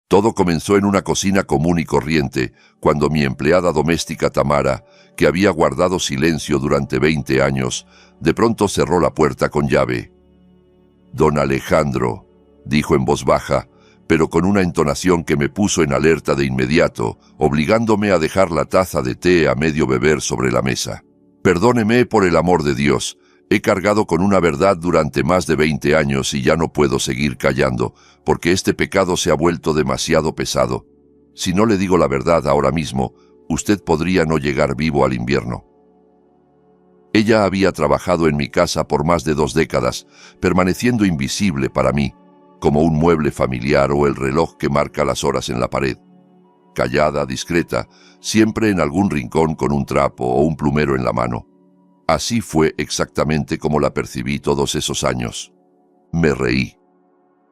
Todo comenzó en una cocina común y corriente, cuando mi empleada doméstica Tamara, que había guardado silencio durante 20 años, de pronto cerró la puerta con llave. «Don Alejandro», dijo en voz baja, pero con una entonación que me puso en alerta de inmediato, obligándome a dejar la taza de té a medio beber sobre la mesa. «Perdóneme por el amor de Dios. He cargado con una verdad durante más de 20 años y ya no puedo seguir callando, porque este pecado se ha vuelto demasiado pesado. Si no le digo la verdad ahora mismo, usted podría no llegar vivo al invierno». Ella había trabajado en mi casa por más de 2 décadas, permaneciendo invisible para mí, como un mueble familiar o el reloj que marca las horas en la pared. Callada, discreta, siempre en algún rincón con un trapo o un plumero en la mano. Así fue exactamente como la percibí todos esos años. Me reí.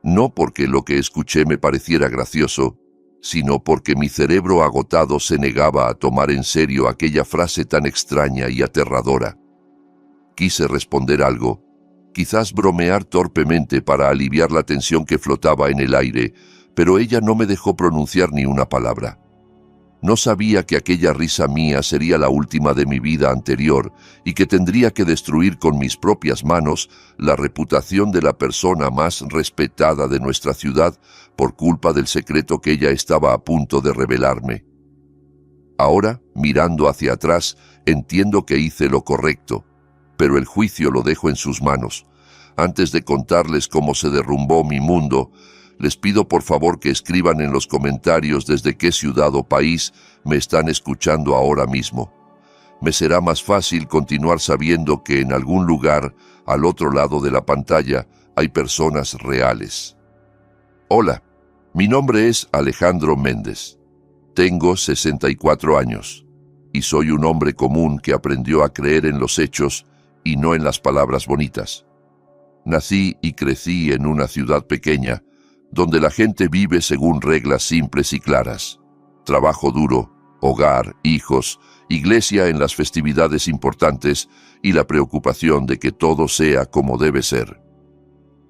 No porque lo que escuché me pareciera gracioso, sino porque mi cerebro agotado se negaba a tomar en serio aquella frase tan extraña y aterradora. Quise responder algo, quizás bromear torpemente para aliviar la tensión que flotaba en el aire, pero ella no me dejó pronunciar ni una palabra. No sabía que aquella risa mía sería la última de mi vida anterior y que tendría que destruir con mis propias manos la reputación de la persona más respetada de nuestra ciudad por culpa del secreto que ella estaba a punto de revelarme. Ahora, mirando hacia atrás, entiendo que hice lo correcto, pero el juicio lo dejo en sus manos. Antes de contarles cómo se derrumbó mi mundo, les pido por favor que escriban en los comentarios desde qué ciudad o país me están escuchando ahora mismo. Me será más fácil continuar sabiendo que en algún lugar, al otro lado de la pantalla, hay personas reales. Hola, mi nombre es Alejandro Méndez. Tengo 64 años y soy un hombre común que aprendió a creer en los hechos y no en las palabras bonitas. Nací y crecí en una ciudad pequeña, donde la gente vive según reglas simples y claras. Trabajo duro, hogar, hijos, iglesia en las festividades importantes y la preocupación de que todo sea como debe ser.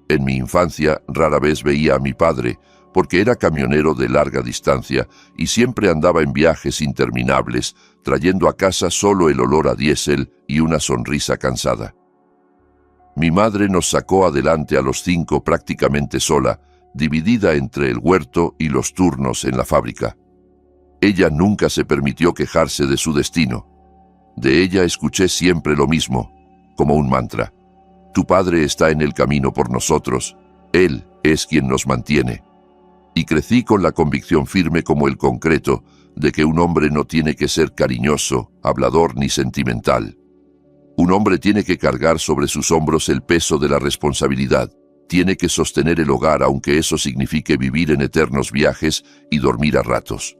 En mi infancia rara vez veía a mi padre, porque era camionero de larga distancia y siempre andaba en viajes interminables, trayendo a casa solo el olor a diésel y una sonrisa cansada. Mi madre nos sacó adelante a los 5 prácticamente sola, dividida entre el huerto y los turnos en la fábrica. Ella nunca se permitió quejarse de su destino. De ella escuché siempre lo mismo, como un mantra. Tu padre está en el camino por nosotros. Él es quien nos mantiene. Y crecí con la convicción firme como el concreto de que un hombre no tiene que ser cariñoso, hablador ni sentimental. Un hombre tiene que cargar sobre sus hombros el peso de la responsabilidad. Tiene que sostener el hogar aunque eso signifique vivir en eternos viajes y dormir a ratos.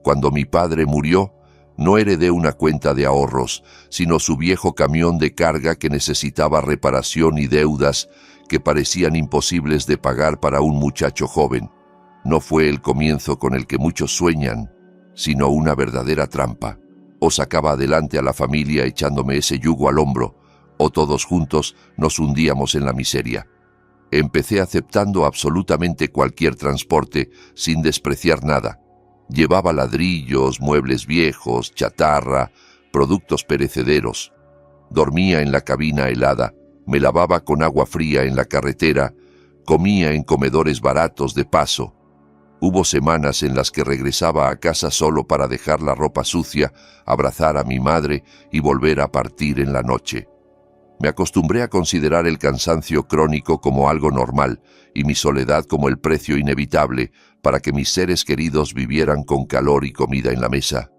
Cuando mi padre murió, no heredé una cuenta de ahorros, sino su viejo camión de carga que necesitaba reparación y deudas que parecían imposibles de pagar para un muchacho joven. No fue el comienzo con el que muchos sueñan, sino una verdadera trampa. O sacaba adelante a la familia echándome ese yugo al hombro, o todos juntos nos hundíamos en la miseria. Empecé aceptando absolutamente cualquier transporte, sin despreciar nada. Llevaba ladrillos, muebles viejos, chatarra, productos perecederos. Dormía en la cabina helada, me lavaba con agua fría en la carretera, comía en comedores baratos de paso. Hubo semanas en las que regresaba a casa solo para dejar la ropa sucia, abrazar a mi madre y volver a partir en la noche. Me acostumbré a considerar el cansancio crónico como algo normal y mi soledad como el precio inevitable para que mis seres queridos vivieran con calor y comida en la mesa.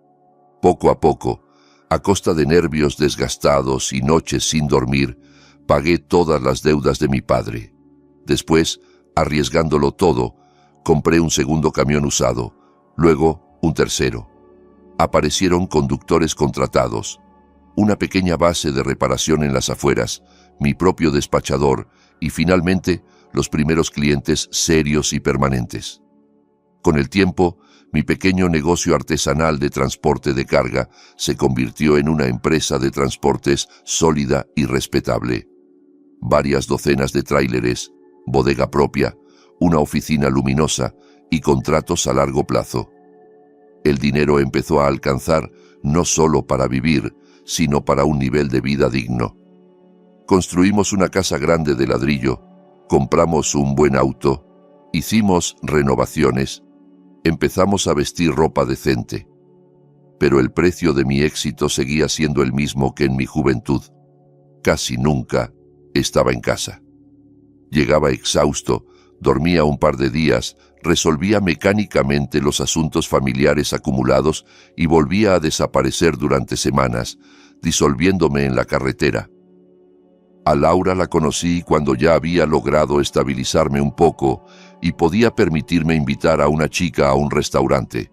Poco a poco, a costa de nervios desgastados y noches sin dormir, pagué todas las deudas de mi padre. Después, arriesgándolo todo, compré un segundo camión usado, luego un tercero. Aparecieron conductores contratados, una pequeña base de reparación en las afueras, mi propio despachador y finalmente los primeros clientes serios y permanentes. Con el tiempo, mi pequeño negocio artesanal de transporte de carga se convirtió en una empresa de transportes sólida y respetable. Varias docenas de tráileres, bodega propia, una oficina luminosa y contratos a largo plazo. El dinero empezó a alcanzar no solo para vivir, sino para un nivel de vida digno. Construimos una casa grande de ladrillo, compramos un buen auto, hicimos renovaciones, empezamos a vestir ropa decente. Pero el precio de mi éxito seguía siendo el mismo que en mi juventud. Casi nunca estaba en casa. Llegaba exhausto, dormía un par de días, resolvía mecánicamente los asuntos familiares acumulados y volvía a desaparecer durante semanas, disolviéndome en la carretera. A Laura la conocí cuando ya había logrado estabilizarme un poco y podía permitirme invitar a una chica a un restaurante.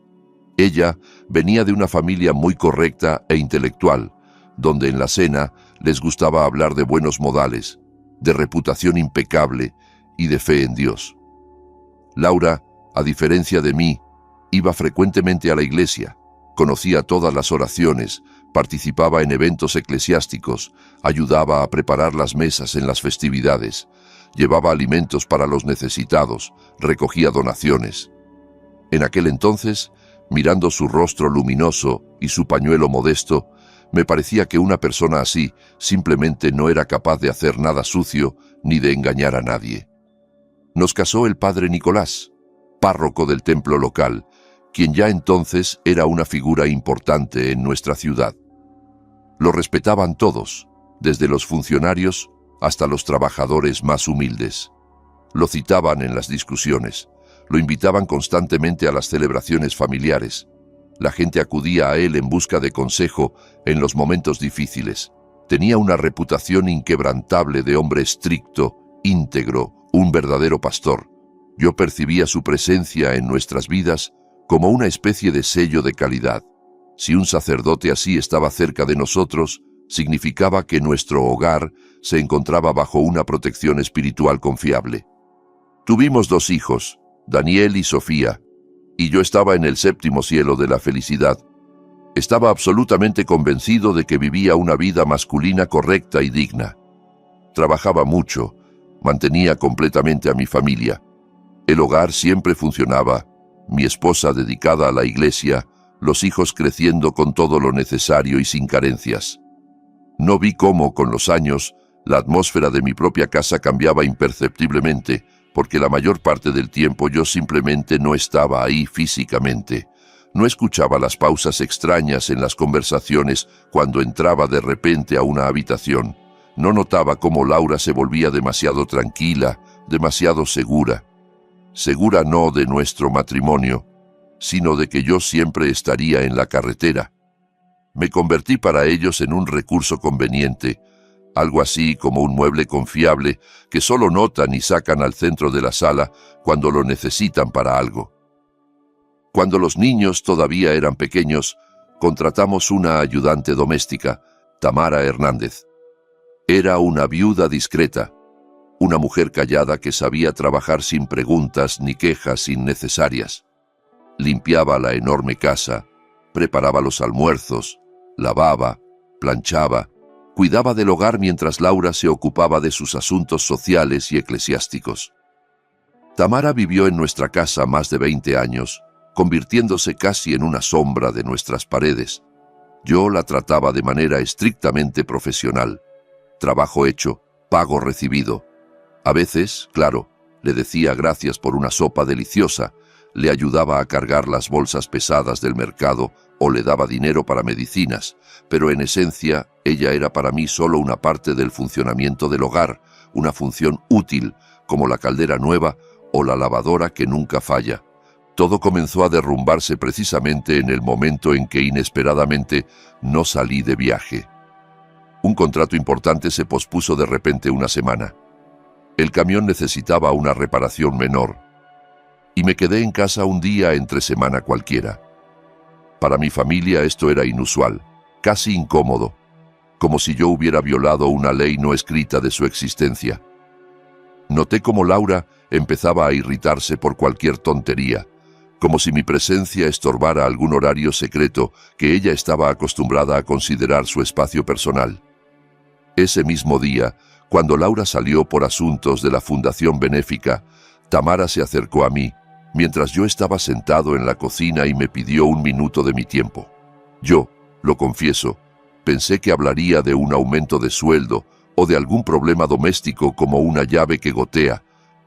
Ella venía de una familia muy correcta e intelectual, donde en la cena les gustaba hablar de buenos modales, de reputación impecable y de fe en Dios. Laura, a diferencia de mí, iba frecuentemente a la iglesia, conocía todas las oraciones, participaba en eventos eclesiásticos, ayudaba a preparar las mesas en las festividades, llevaba alimentos para los necesitados, recogía donaciones. En aquel entonces, mirando su rostro luminoso y su pañuelo modesto, me parecía que una persona así simplemente no era capaz de hacer nada sucio ni de engañar a nadie. Nos casó el padre Nicolás, párroco del templo local, quien ya entonces era una figura importante en nuestra ciudad. Lo respetaban todos, desde los funcionarios hasta los trabajadores más humildes. Lo citaban en las discusiones, lo invitaban constantemente a las celebraciones familiares. La gente acudía a él en busca de consejo en los momentos difíciles. Tenía una reputación inquebrantable de hombre estricto, íntegro, un verdadero pastor. Yo percibía su presencia en nuestras vidas como una especie de sello de calidad. Si un sacerdote así estaba cerca de nosotros, significaba que nuestro hogar se encontraba bajo una protección espiritual confiable. Tuvimos 2 hijos, Daniel y Sofía, y yo estaba en el 7º cielo de la felicidad. Estaba absolutamente convencido de que vivía una vida masculina correcta y digna. Trabajaba mucho, mantenía completamente a mi familia. El hogar siempre funcionaba, mi esposa dedicada a la iglesia, los hijos creciendo con todo lo necesario y sin carencias. No vi cómo, con los años, la atmósfera de mi propia casa cambiaba imperceptiblemente, porque la mayor parte del tiempo yo simplemente no estaba ahí físicamente. No escuchaba las pausas extrañas en las conversaciones cuando entraba de repente a una habitación. No notaba cómo Laura se volvía demasiado tranquila, demasiado segura. Segura no de nuestro matrimonio, sino de que yo siempre estaría en la carretera. Me convertí para ellos en un recurso conveniente, algo así como un mueble confiable que solo notan y sacan al centro de la sala cuando lo necesitan para algo. Cuando los niños todavía eran pequeños, contratamos una ayudante doméstica, Tamara Hernández. Era una viuda discreta, una mujer callada que sabía trabajar sin preguntas ni quejas innecesarias. Limpiaba la enorme casa, preparaba los almuerzos, lavaba, planchaba, cuidaba del hogar mientras Laura se ocupaba de sus asuntos sociales y eclesiásticos. Tamara vivió en nuestra casa más de 20 años, convirtiéndose casi en una sombra de nuestras paredes. Yo la trataba de manera estrictamente profesional. Trabajo hecho, pago recibido. A veces, claro, le decía gracias por una sopa deliciosa, le ayudaba a cargar las bolsas pesadas del mercado o le daba dinero para medicinas, pero en esencia ella era para mí solo una parte del funcionamiento del hogar, una función útil, como la caldera nueva o la lavadora que nunca falla. Todo comenzó a derrumbarse precisamente en el momento en que inesperadamente no salí de viaje. Un contrato importante se pospuso de repente una semana. El camión necesitaba una reparación menor, y me quedé en casa un día entre semana cualquiera. Para mi familia esto era inusual, casi incómodo, como si yo hubiera violado una ley no escrita de su existencia. Noté cómo Laura empezaba a irritarse por cualquier tontería, como si mi presencia estorbara algún horario secreto que ella estaba acostumbrada a considerar su espacio personal. Ese mismo día, cuando Laura salió por asuntos de la fundación benéfica, Tamara se acercó a mí, mientras yo estaba sentado en la cocina y me pidió un minuto de mi tiempo. Yo, lo confieso, pensé que hablaría de un aumento de sueldo o de algún problema doméstico como una llave que gotea,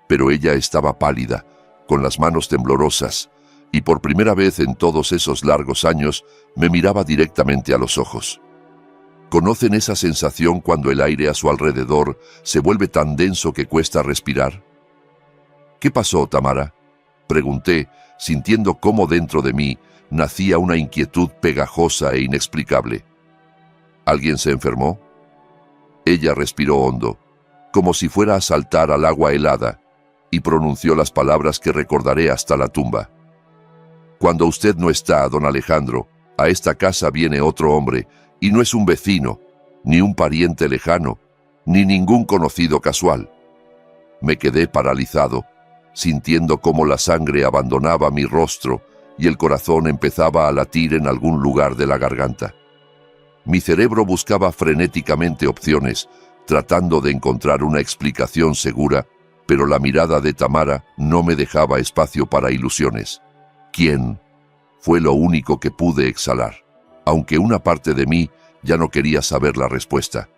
pero ella estaba pálida, con las manos temblorosas, y por primera vez en todos esos largos años me miraba directamente a los ojos. ¿Conocen esa sensación cuando el aire a su alrededor se vuelve tan denso que cuesta respirar? ¿Qué pasó, Tamara?, pregunté, sintiendo cómo dentro de mí nacía una inquietud pegajosa e inexplicable. ¿Alguien se enfermó? Ella respiró hondo, como si fuera a saltar al agua helada, y pronunció las palabras que recordaré hasta la tumba. Cuando usted no está, don Alejandro, a esta casa viene otro hombre, y no es un vecino, ni un pariente lejano, ni ningún conocido casual. Me quedé paralizado, sintiendo cómo la sangre abandonaba mi rostro y el corazón empezaba a latir en algún lugar de la garganta. Mi cerebro buscaba frenéticamente opciones, tratando de encontrar una explicación segura, pero la mirada de Tamara no me dejaba espacio para ilusiones. ¿Quién? Fue lo único que pude exhalar, aunque una parte de mí ya no quería saber la respuesta.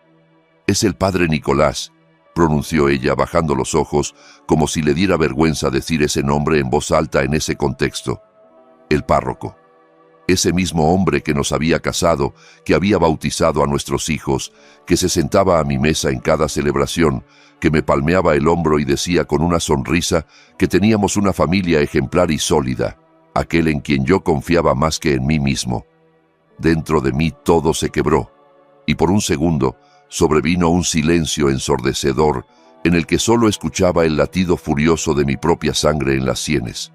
«Es el padre Nicolás», pronunció ella bajando los ojos, como si le diera vergüenza decir ese nombre en voz alta en ese contexto. «El párroco. Ese mismo hombre que nos había casado, que había bautizado a nuestros hijos, que se sentaba a mi mesa en cada celebración, que me palmeaba el hombro y decía con una sonrisa que teníamos una familia ejemplar y sólida, aquel en quien yo confiaba más que en mí mismo». Dentro de mí todo se quebró, y por un segundo sobrevino un silencio ensordecedor en el que solo escuchaba el latido furioso de mi propia sangre en las sienes.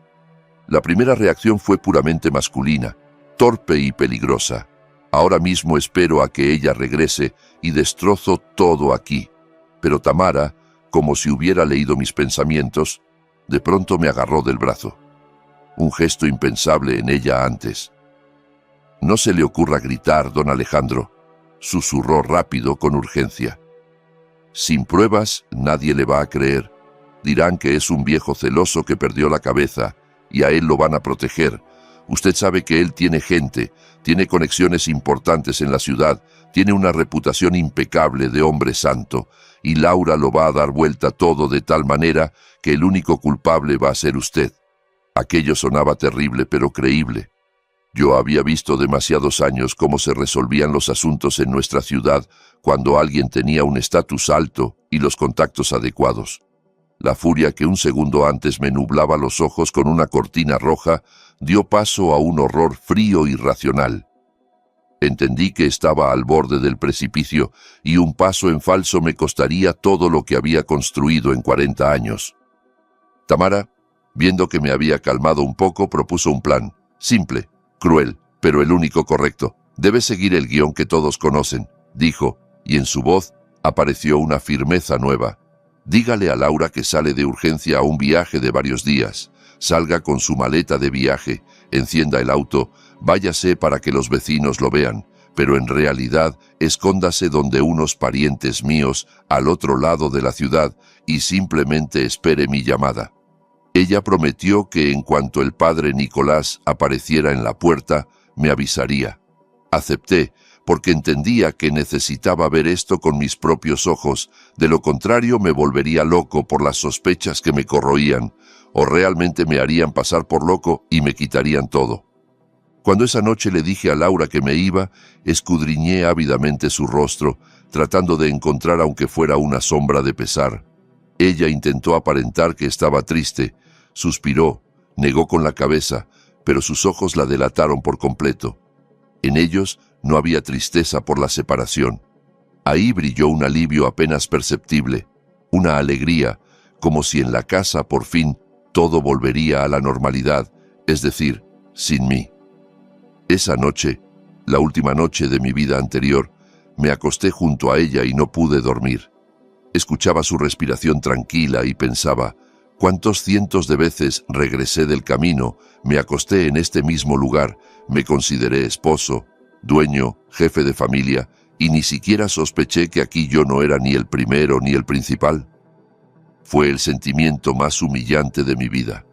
La primera reacción fue puramente masculina, torpe y peligrosa. Ahora mismo espero a que ella regrese y destrozo todo aquí. Pero Tamara, como si hubiera leído mis pensamientos, de pronto me agarró del brazo. Un gesto impensable en ella antes. «No se le ocurra gritar, don Alejandro», susurró rápido con urgencia. «Sin pruebas nadie le va a creer. Dirán que es un viejo celoso que perdió la cabeza y a él lo van a proteger. Usted sabe que él tiene gente, tiene conexiones importantes en la ciudad, tiene una reputación impecable de hombre santo, y Laura lo va a dar vuelta todo de tal manera que el único culpable va a ser usted». Aquello sonaba terrible pero creíble. Yo había visto demasiados años cómo se resolvían los asuntos en nuestra ciudad cuando alguien tenía un estatus alto y los contactos adecuados. La furia que un segundo antes me nublaba los ojos con una cortina roja dio paso a un horror frío y racional. Entendí que estaba al borde del precipicio y un paso en falso me costaría todo lo que había construido en 40 años. Tamara, viendo que me había calmado un poco, propuso un plan, simple, cruel, pero el único correcto. «Debe seguir el guión que todos conocen», dijo, y en su voz apareció una firmeza nueva. «Dígale a Laura que sale de urgencia a un viaje de varios días. Salga con su maleta de viaje, encienda el auto, váyase para que los vecinos lo vean, pero en realidad escóndase donde unos parientes míos al otro lado de la ciudad y simplemente espere mi llamada». Ella prometió que en cuanto el padre Nicolás apareciera en la puerta, me avisaría. Acepté, porque entendía que necesitaba ver esto con mis propios ojos, de lo contrario me volvería loco por las sospechas que me corroían, o realmente me harían pasar por loco y me quitarían todo. Cuando esa noche le dije a Laura que me iba, escudriñé ávidamente su rostro, tratando de encontrar aunque fuera una sombra de pesar. Ella intentó aparentar que estaba triste, suspiró, negó con la cabeza, pero sus ojos la delataron por completo. En ellos no había tristeza por la separación. Ahí brilló un alivio apenas perceptible, una alegría, como si en la casa por fin todo volvería a la normalidad, es decir, sin mí. Esa noche, la última noche de mi vida anterior, me acosté junto a ella y no pude dormir. Escuchaba su respiración tranquila y pensaba, cuántos cientos de veces regresé del camino, me acosté en este mismo lugar, me consideré esposo, dueño, jefe de familia, y ni siquiera sospeché que aquí yo no era ni el primero ni el principal. Fue el sentimiento más humillante de mi vida.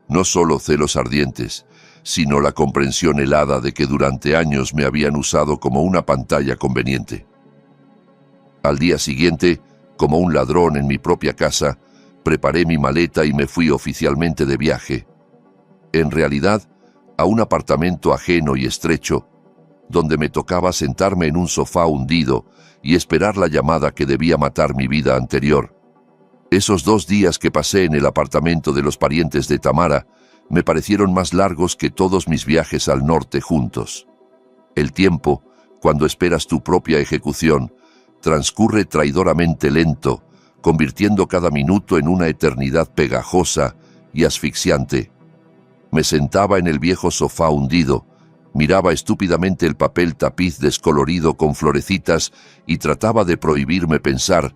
No solo celos ardientes, sino la comprensión helada de que durante años me habían usado como una pantalla conveniente. Al día siguiente, como un ladrón en mi propia casa, preparé mi maleta y me fui oficialmente de viaje. En realidad, a un apartamento ajeno y estrecho, donde me tocaba sentarme en un sofá hundido y esperar la llamada que debía matar mi vida anterior. Esos 2 días que pasé en el apartamento de los parientes de Tamara me parecieron más largos que todos mis viajes al norte juntos. El tiempo, cuando esperas tu propia ejecución, transcurre traidoramente lento, convirtiendo cada minuto en una eternidad pegajosa y asfixiante. Me sentaba en el viejo sofá hundido, miraba estúpidamente el papel tapiz descolorido con florecitas y trataba de prohibirme pensar,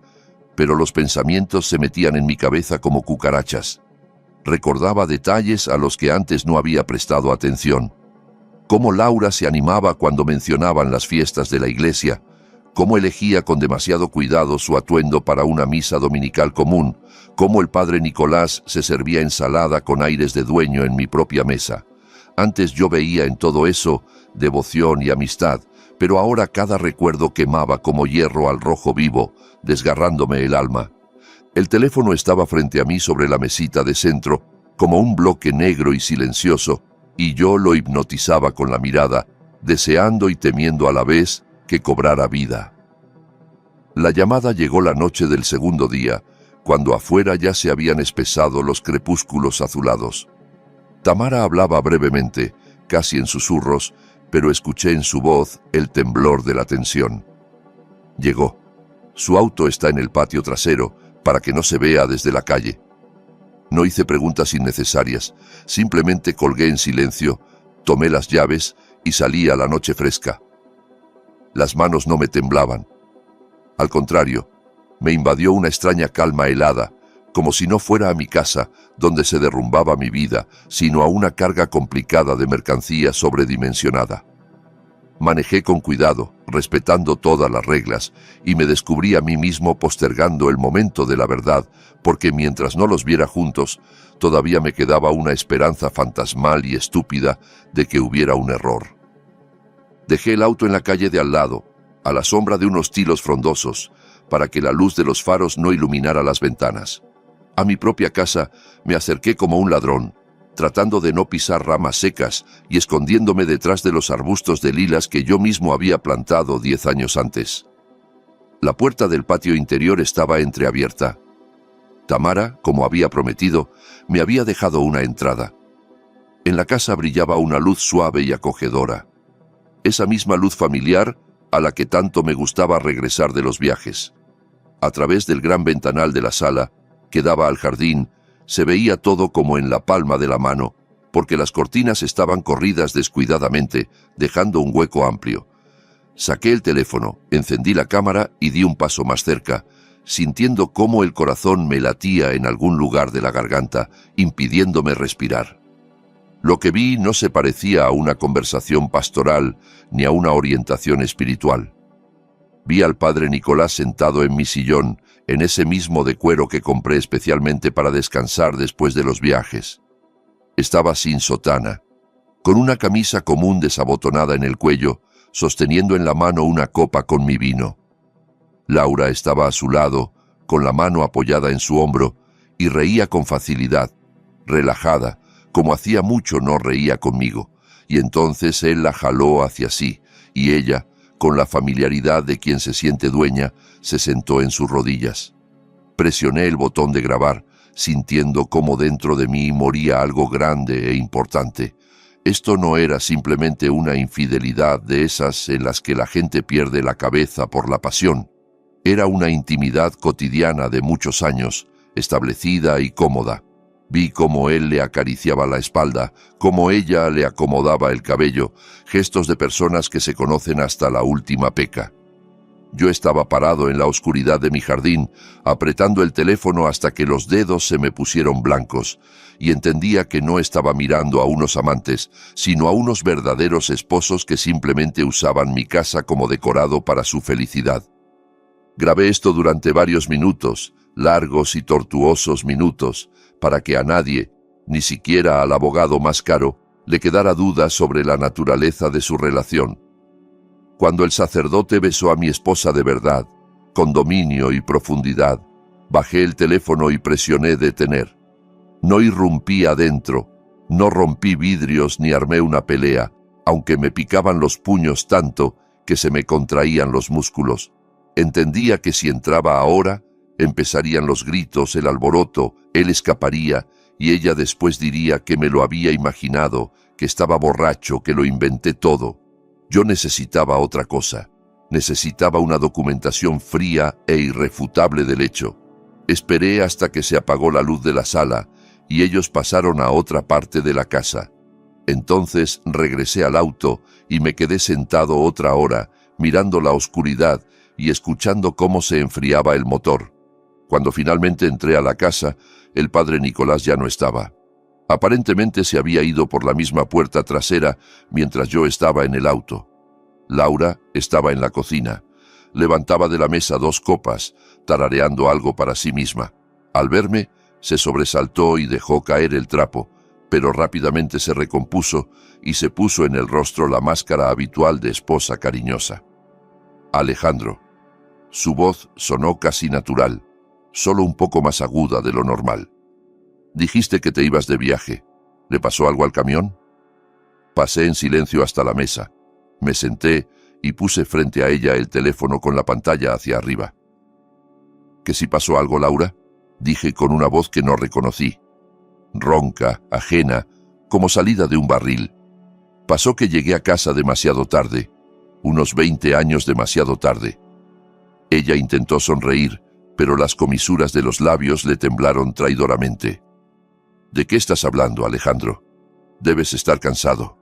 pero los pensamientos se metían en mi cabeza como cucarachas. Recordaba detalles a los que antes no había prestado atención. Cómo Laura se animaba cuando mencionaban las fiestas de la iglesia, cómo elegía con demasiado cuidado su atuendo para una misa dominical común, cómo el padre Nicolás se servía ensalada con aires de dueño en mi propia mesa. Antes yo veía en todo eso devoción y amistad, pero ahora cada recuerdo quemaba como hierro al rojo vivo, desgarrándome el alma. El teléfono estaba frente a mí sobre la mesita de centro, como un bloque negro y silencioso, y yo lo hipnotizaba con la mirada, deseando y temiendo a la vez que cobrara vida. La llamada llegó la noche del segundo día, cuando afuera ya se habían espesado los crepúsculos azulados. Tamara hablaba brevemente, casi en susurros, pero escuché en su voz el temblor de la tensión. Llegó. Su auto está en el patio trasero, para que no se vea desde la calle. No hice preguntas innecesarias, simplemente colgué en silencio, tomé las llaves y salí a la noche fresca. Las manos no me temblaban. Al contrario, me invadió una extraña calma helada, como si no fuera a mi casa, donde se derrumbaba mi vida, sino a una carga complicada de mercancía sobredimensionada. Manejé con cuidado, respetando todas las reglas, y me descubrí a mí mismo postergando el momento de la verdad, porque mientras no los viera juntos, todavía me quedaba una esperanza fantasmal y estúpida de que hubiera un error. Dejé el auto en la calle de al lado, a la sombra de unos tilos frondosos, para que la luz de los faros no iluminara las ventanas. A mi propia casa me acerqué como un ladrón, tratando de no pisar ramas secas y escondiéndome detrás de los arbustos de lilas que yo mismo había plantado 10 años antes. La puerta del patio interior estaba entreabierta. Tamara, como había prometido, me había dejado una entrada. En la casa brillaba una luz suave y acogedora. Esa misma luz familiar a la que tanto me gustaba regresar de los viajes. A través del gran ventanal de la sala, que daba al jardín, se veía todo como en la palma de la mano, porque las cortinas estaban corridas descuidadamente, dejando un hueco amplio. Saqué el teléfono, encendí la cámara y di un paso más cerca, sintiendo cómo el corazón me latía en algún lugar de la garganta, impidiéndome respirar. Lo que vi no se parecía a una conversación pastoral ni a una orientación espiritual. Vi al padre Nicolás sentado en mi sillón, en ese mismo de cuero que compré especialmente para descansar después de los viajes. Estaba sin sotana, con una camisa común desabotonada en el cuello, sosteniendo en la mano una copa con mi vino. Laura estaba a su lado, con la mano apoyada en su hombro, y reía con facilidad, relajada, como hacía mucho no reía conmigo, y entonces él la jaló hacia sí, y ella, con la familiaridad de quien se siente dueña, se sentó en sus rodillas. Presioné el botón de grabar, sintiendo cómo dentro de mí moría algo grande e importante. Esto no era simplemente una infidelidad de esas en las que la gente pierde la cabeza por la pasión. Era una intimidad cotidiana de muchos años, establecida y cómoda. Vi cómo él le acariciaba la espalda, cómo ella le acomodaba el cabello, gestos de personas que se conocen hasta la última peca. Yo estaba parado en la oscuridad de mi jardín, apretando el teléfono hasta que los dedos se me pusieron blancos, y entendía que no estaba mirando a unos amantes, sino a unos verdaderos esposos que simplemente usaban mi casa como decorado para su felicidad. Grabé esto durante varios minutos, largos y tortuosos minutos, para que a nadie, Ni siquiera al abogado más caro le quedara duda sobre la naturaleza de su relación. Cuando el sacerdote besó a mi esposa de verdad, con dominio y profundidad, bajé el teléfono y presioné detener. No irrumpí adentro, no rompí vidrios ni armé una pelea, aunque me picaban los puños tanto que se me contraían los músculos. Entendía que si entraba ahora, empezarían los gritos, el alboroto, él escaparía y ella después diría que me lo había imaginado, que estaba borracho, que lo inventé todo. Yo necesitaba otra cosa. Necesitaba una documentación fría e irrefutable del hecho. Esperé hasta que se apagó la luz de la sala y ellos pasaron a otra parte de la casa. Entonces regresé al auto y me quedé sentado otra hora, mirando la oscuridad y escuchando cómo se enfriaba el motor. Cuando finalmente entré a la casa, el padre Nicolás ya no estaba. Aparentemente se había ido por la misma puerta trasera mientras yo estaba en el auto. Laura estaba en la cocina. Levantaba de la mesa 2 copas, tarareando algo para sí misma. Al verme, se sobresaltó y dejó caer el trapo, pero rápidamente se recompuso y se puso en el rostro la máscara habitual de esposa cariñosa. Alejandro. Su voz sonó casi natural, solo un poco más aguda de lo normal. Dijiste que te ibas de viaje. ¿Le pasó algo al camión? Pasé en silencio hasta la mesa. Me senté y puse frente a ella el teléfono con la pantalla hacia arriba. ¿Que si pasó algo, Laura? Dije con una voz que no reconocí. Ronca, ajena, como salida de un barril. Pasó que llegué a casa demasiado tarde, unos 20 años demasiado tarde. Ella intentó sonreír, pero las comisuras de los labios le temblaron traidoramente. ¿De qué estás hablando, Alejandro? Debes estar cansado.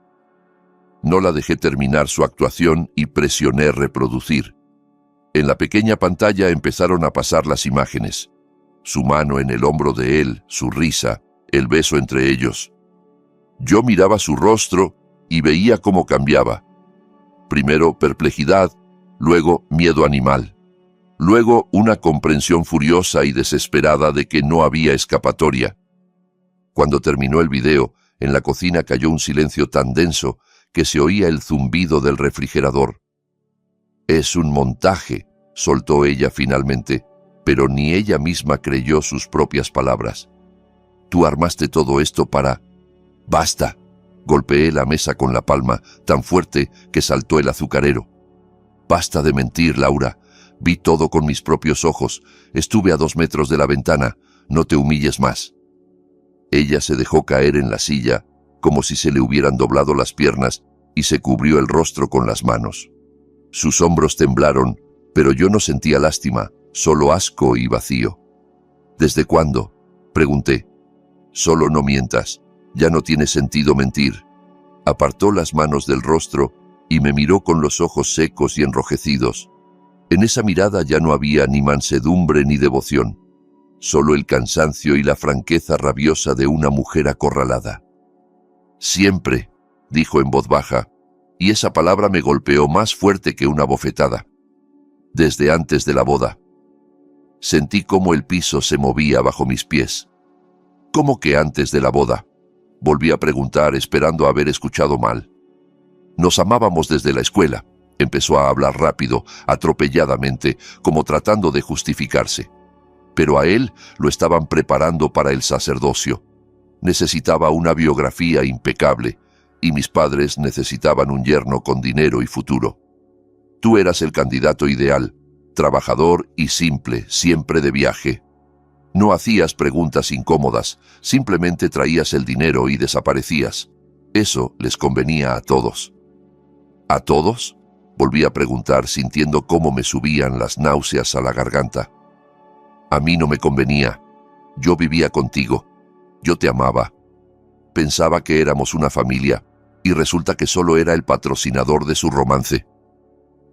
No la dejé terminar su actuación y presioné reproducir. En la pequeña pantalla empezaron a pasar las imágenes. Su mano en el hombro de él, su risa, el beso entre ellos. Yo miraba su rostro y veía cómo cambiaba. Primero perplejidad, luego miedo animal. Luego una comprensión furiosa y desesperada de que no había escapatoria. Cuando terminó el video, en la cocina cayó un silencio tan denso que se oía el zumbido del refrigerador. «Es un montaje», soltó ella finalmente, pero ni ella misma creyó sus propias palabras. «Tú armaste todo esto para...» «Basta», golpeé la mesa con la palma, tan fuerte que saltó el azucarero. «Basta de mentir, Laura. Vi todo con mis propios ojos. Estuve a 2 metros de la ventana. No te humilles más». Ella se dejó caer en la silla, como si se le hubieran doblado las piernas, y se cubrió el rostro con las manos. Sus hombros temblaron, pero yo no sentía lástima, solo asco y vacío. «¿Desde cuándo?», pregunté. «Solo no mientas. Ya no tiene sentido mentir». Apartó las manos del rostro y me miró con los ojos secos y enrojecidos. En esa mirada ya no había ni mansedumbre ni devoción, solo el cansancio y la franqueza rabiosa de una mujer acorralada. «Siempre», dijo en voz baja, y esa palabra me golpeó más fuerte que una bofetada. «Desde antes de la boda». Sentí cómo el piso se movía bajo mis pies. «¿Cómo que antes de la boda?», volví a preguntar, esperando haber escuchado mal. «Nos amábamos desde la escuela», empezó a hablar rápido, atropelladamente, como tratando de justificarse. Pero a él lo estaban preparando para el sacerdocio. Necesitaba una biografía impecable, y mis padres necesitaban un yerno con dinero y futuro. Tú eras el candidato ideal, trabajador y simple, siempre de viaje. No hacías preguntas incómodas, simplemente traías el dinero y desaparecías. Eso les convenía a todos. ¿A todos?, volví a preguntar, sintiendo cómo me subían las náuseas a la garganta. A mí no me convenía. Yo vivía contigo. Yo te amaba. Pensaba que éramos una familia, y resulta que solo era el patrocinador de su romance.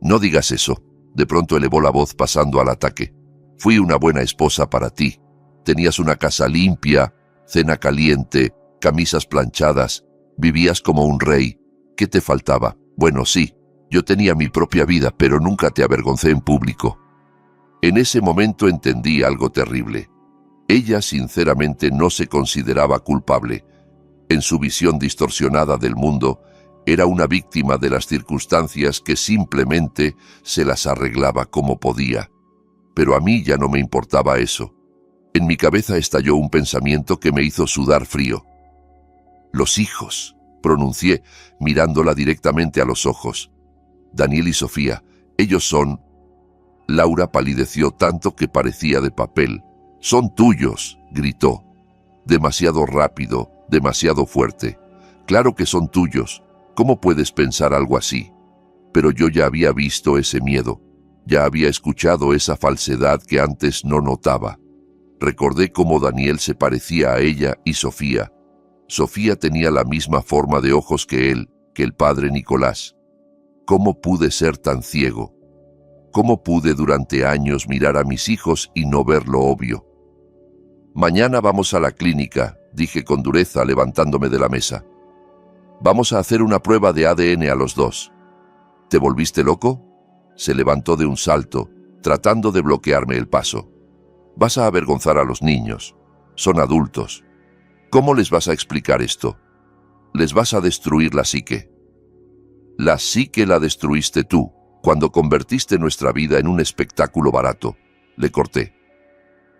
No digas eso. De pronto elevó la voz pasando al ataque. Fui una buena esposa para ti. Tenías una casa limpia, cena caliente, camisas planchadas. Vivías como un rey. ¿Qué te faltaba? Bueno, sí, yo tenía mi propia vida, pero nunca te avergoncé en público. En ese momento entendí algo terrible. Ella sinceramente no se consideraba culpable. En su visión distorsionada del mundo, era una víctima de las circunstancias que simplemente se las arreglaba como podía. Pero a mí ya no me importaba eso. En mi cabeza estalló un pensamiento que me hizo sudar frío. «Los hijos», pronuncié, mirándola directamente a los ojos. «Daniel y Sofía, ellos son...». Laura palideció tanto que parecía de papel. «Son tuyos», gritó. Demasiado rápido, demasiado fuerte. «Claro que son tuyos. ¿Cómo puedes pensar algo así?». Pero yo ya había visto ese miedo. Ya había escuchado esa falsedad que antes no notaba. Recordé cómo Daniel se parecía a ella y Sofía. Sofía tenía la misma forma de ojos que él, que el padre Nicolás. ¿Cómo pude ser tan ciego? ¿Cómo pude durante años mirar a mis hijos y no ver lo obvio? «Mañana vamos a la clínica», dije con dureza levantándome de la mesa. «Vamos a hacer una prueba de ADN a los dos». «¿Te volviste loco?». Se levantó de un salto, tratando de bloquearme el paso. «Vas a avergonzar a los niños. Son adultos. ¿Cómo les vas a explicar esto? Les vas a destruir la psique». «La psique la destruiste tú, cuando convertiste nuestra vida en un espectáculo barato», le corté.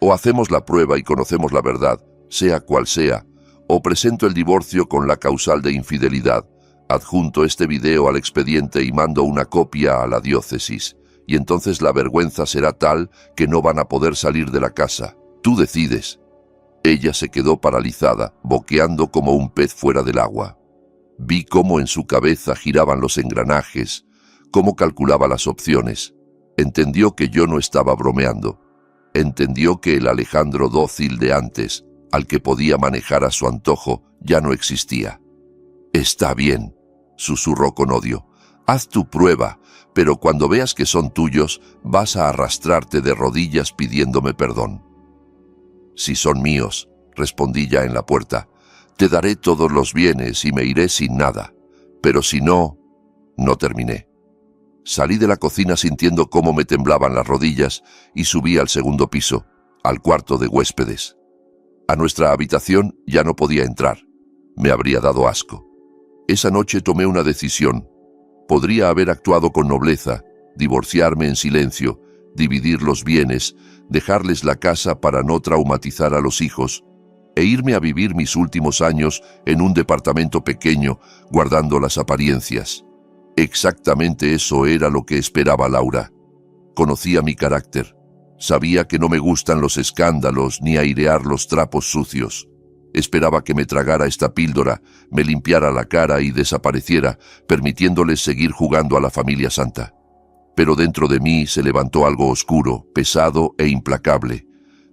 «O hacemos la prueba y conocemos la verdad, sea cual sea, o presento el divorcio con la causal de infidelidad, adjunto este video al expediente y mando una copia a la diócesis, y entonces la vergüenza será tal que no van a poder salir de la casa. Tú decides». Ella se quedó paralizada, boqueando como un pez fuera del agua. Vi cómo en su cabeza giraban los engranajes, cómo calculaba las opciones. Entendió que yo no estaba bromeando. Entendió que el Alejandro dócil de antes, al que podía manejar a su antojo, ya no existía. «Está bien», susurró con odio. «Haz tu prueba, pero cuando veas que son tuyos, vas a arrastrarte de rodillas pidiéndome perdón». «Si son míos», respondí ya en la puerta, «te daré todos los bienes y me iré sin nada. Pero si no...». No terminé. Salí de la cocina sintiendo cómo me temblaban las rodillas y subí al segundo piso, al cuarto de huéspedes. A nuestra habitación ya no podía entrar. Me habría dado asco. Esa noche tomé una decisión. Podría haber actuado con nobleza, divorciarme en silencio, dividir los bienes, dejarles la casa para no traumatizar a los hijos, e irme a vivir mis últimos años en un departamento pequeño, guardando las apariencias. Exactamente eso era lo que esperaba Laura. Conocía mi carácter. Sabía que no me gustan los escándalos ni airear los trapos sucios. Esperaba que me tragara esta píldora, me limpiara la cara y desapareciera, permitiéndoles seguir jugando a la familia santa. Pero dentro de mí se levantó algo oscuro, pesado e implacable.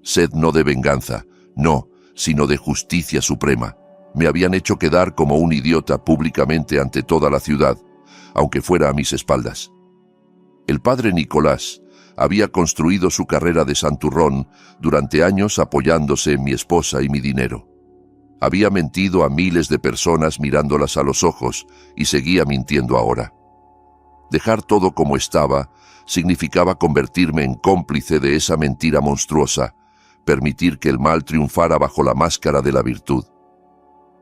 Sed no de venganza, no, sino de justicia suprema. Me habían hecho quedar como un idiota públicamente ante toda la ciudad, aunque fuera a mis espaldas. El padre Nicolás había construido su carrera de santurrón durante años apoyándose en mi esposa y mi dinero. Había mentido a miles de personas mirándolas a los ojos y seguía mintiendo ahora. Dejar todo como estaba significaba convertirme en cómplice de esa mentira monstruosa, permitir que el mal triunfara bajo la máscara de la virtud.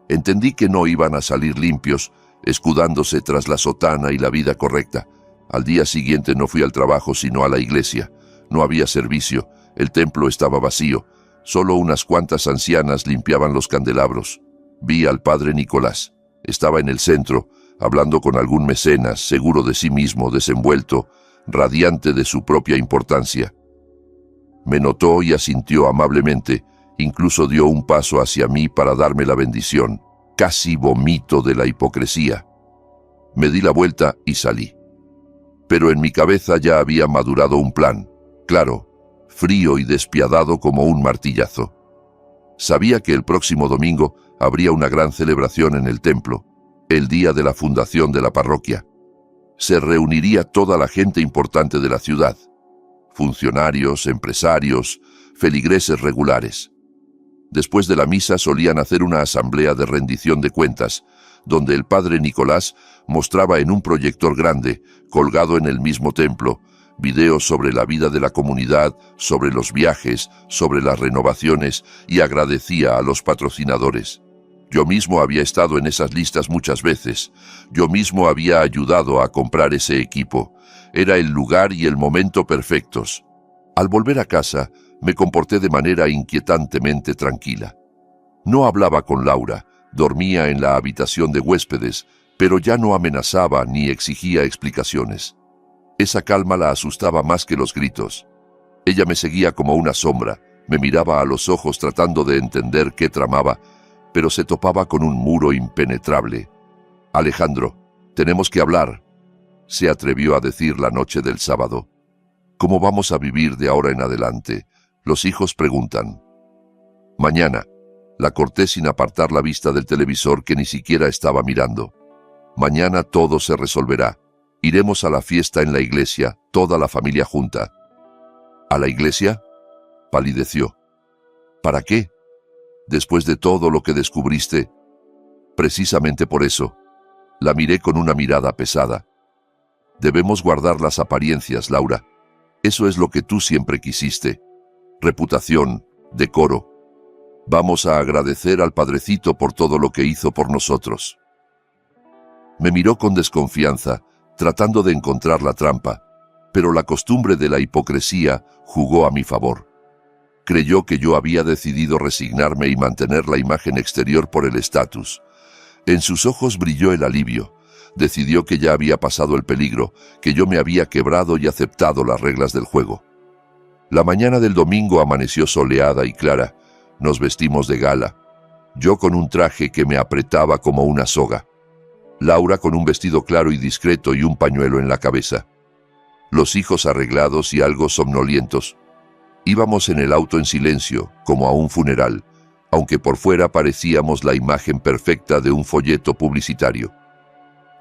Entendí que no iban a salir limpios, escudándose tras la sotana y la vida correcta. Al día siguiente no fui al trabajo sino a la iglesia. No había servicio, el templo estaba vacío, solo unas cuantas ancianas limpiaban los candelabros. Vi al padre Nicolás. Estaba en el centro, hablando con algún mecenas, seguro de sí mismo, desenvuelto, radiante de su propia importancia. Me notó y asintió amablemente, incluso dio un paso hacia mí para darme la bendición. Casi vomito de la hipocresía. Me di la vuelta y salí. Pero en mi cabeza ya había madurado un plan, claro, frío y despiadado como un martillazo. Sabía que el próximo domingo habría una gran celebración en el templo, el día de la fundación de la parroquia. Se reuniría toda la gente importante de la ciudad, funcionarios, empresarios, feligreses regulares. Después de la misa solían hacer una asamblea de rendición de cuentas, donde el padre Nicolás mostraba en un proyector grande, colgado en el mismo templo, videos sobre la vida de la comunidad, sobre los viajes, sobre las renovaciones, y agradecía a los patrocinadores. Yo mismo había estado en esas listas muchas veces. Yo mismo había ayudado a comprar ese equipo. Era el lugar y el momento perfectos. Al volver a casa, me comporté de manera inquietantemente tranquila. No hablaba con Laura, dormía en la habitación de huéspedes, pero ya no amenazaba ni exigía explicaciones. Esa calma la asustaba más que los gritos. Ella me seguía como una sombra, me miraba a los ojos tratando de entender qué tramaba, pero se topaba con un muro impenetrable. «Alejandro, tenemos que hablar», se atrevió a decir la noche del sábado. «¿Cómo vamos a vivir de ahora en adelante?», los hijos preguntan. «Mañana», la corté sin apartar la vista del televisor que ni siquiera estaba mirando. «Mañana todo se resolverá. Iremos a la fiesta en la iglesia, toda la familia junta». «¿A la iglesia?», palideció. «¿Para qué? Después de todo lo que descubriste». «Precisamente por eso». La miré con una mirada pesada. «Debemos guardar las apariencias, Laura. Eso es lo que tú siempre quisiste. Reputación, decoro. Vamos a agradecer al Padrecito por todo lo que hizo por nosotros». Me miró con desconfianza, tratando de encontrar la trampa, pero la costumbre de la hipocresía jugó a mi favor. Creyó que yo había decidido resignarme y mantener la imagen exterior por el estatus. En sus ojos brilló el alivio. Decidió que ya había pasado el peligro, que yo me había quebrado y aceptado las reglas del juego. La mañana del domingo amaneció soleada y clara. Nos vestimos de gala. Yo con un traje que me apretaba como una soga. Laura con un vestido claro y discreto y un pañuelo en la cabeza. Los hijos arreglados y algo somnolientos. Íbamos en el auto en silencio, como a un funeral, aunque por fuera parecíamos la imagen perfecta de un folleto publicitario.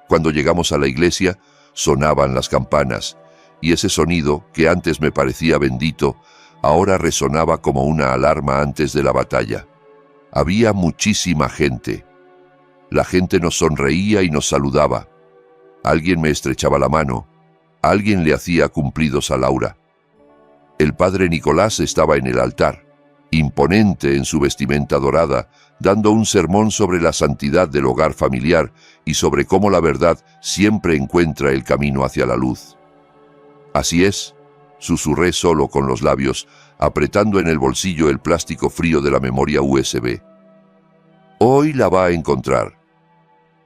Cuando llegamos a la iglesia, sonaban las campanas, y ese sonido, que antes me parecía bendito, ahora resonaba como una alarma antes de la batalla. Había muchísima gente. La gente nos sonreía y nos saludaba. Alguien me estrechaba la mano. Alguien le hacía cumplidos a Laura. El padre Nicolás estaba en el altar, imponente en su vestimenta dorada, dando un sermón sobre la santidad del hogar familiar y sobre cómo la verdad siempre encuentra el camino hacia la luz. «Así es», susurré solo con los labios, apretando en el bolsillo el plástico frío de la memoria USB. «Hoy la va a encontrar».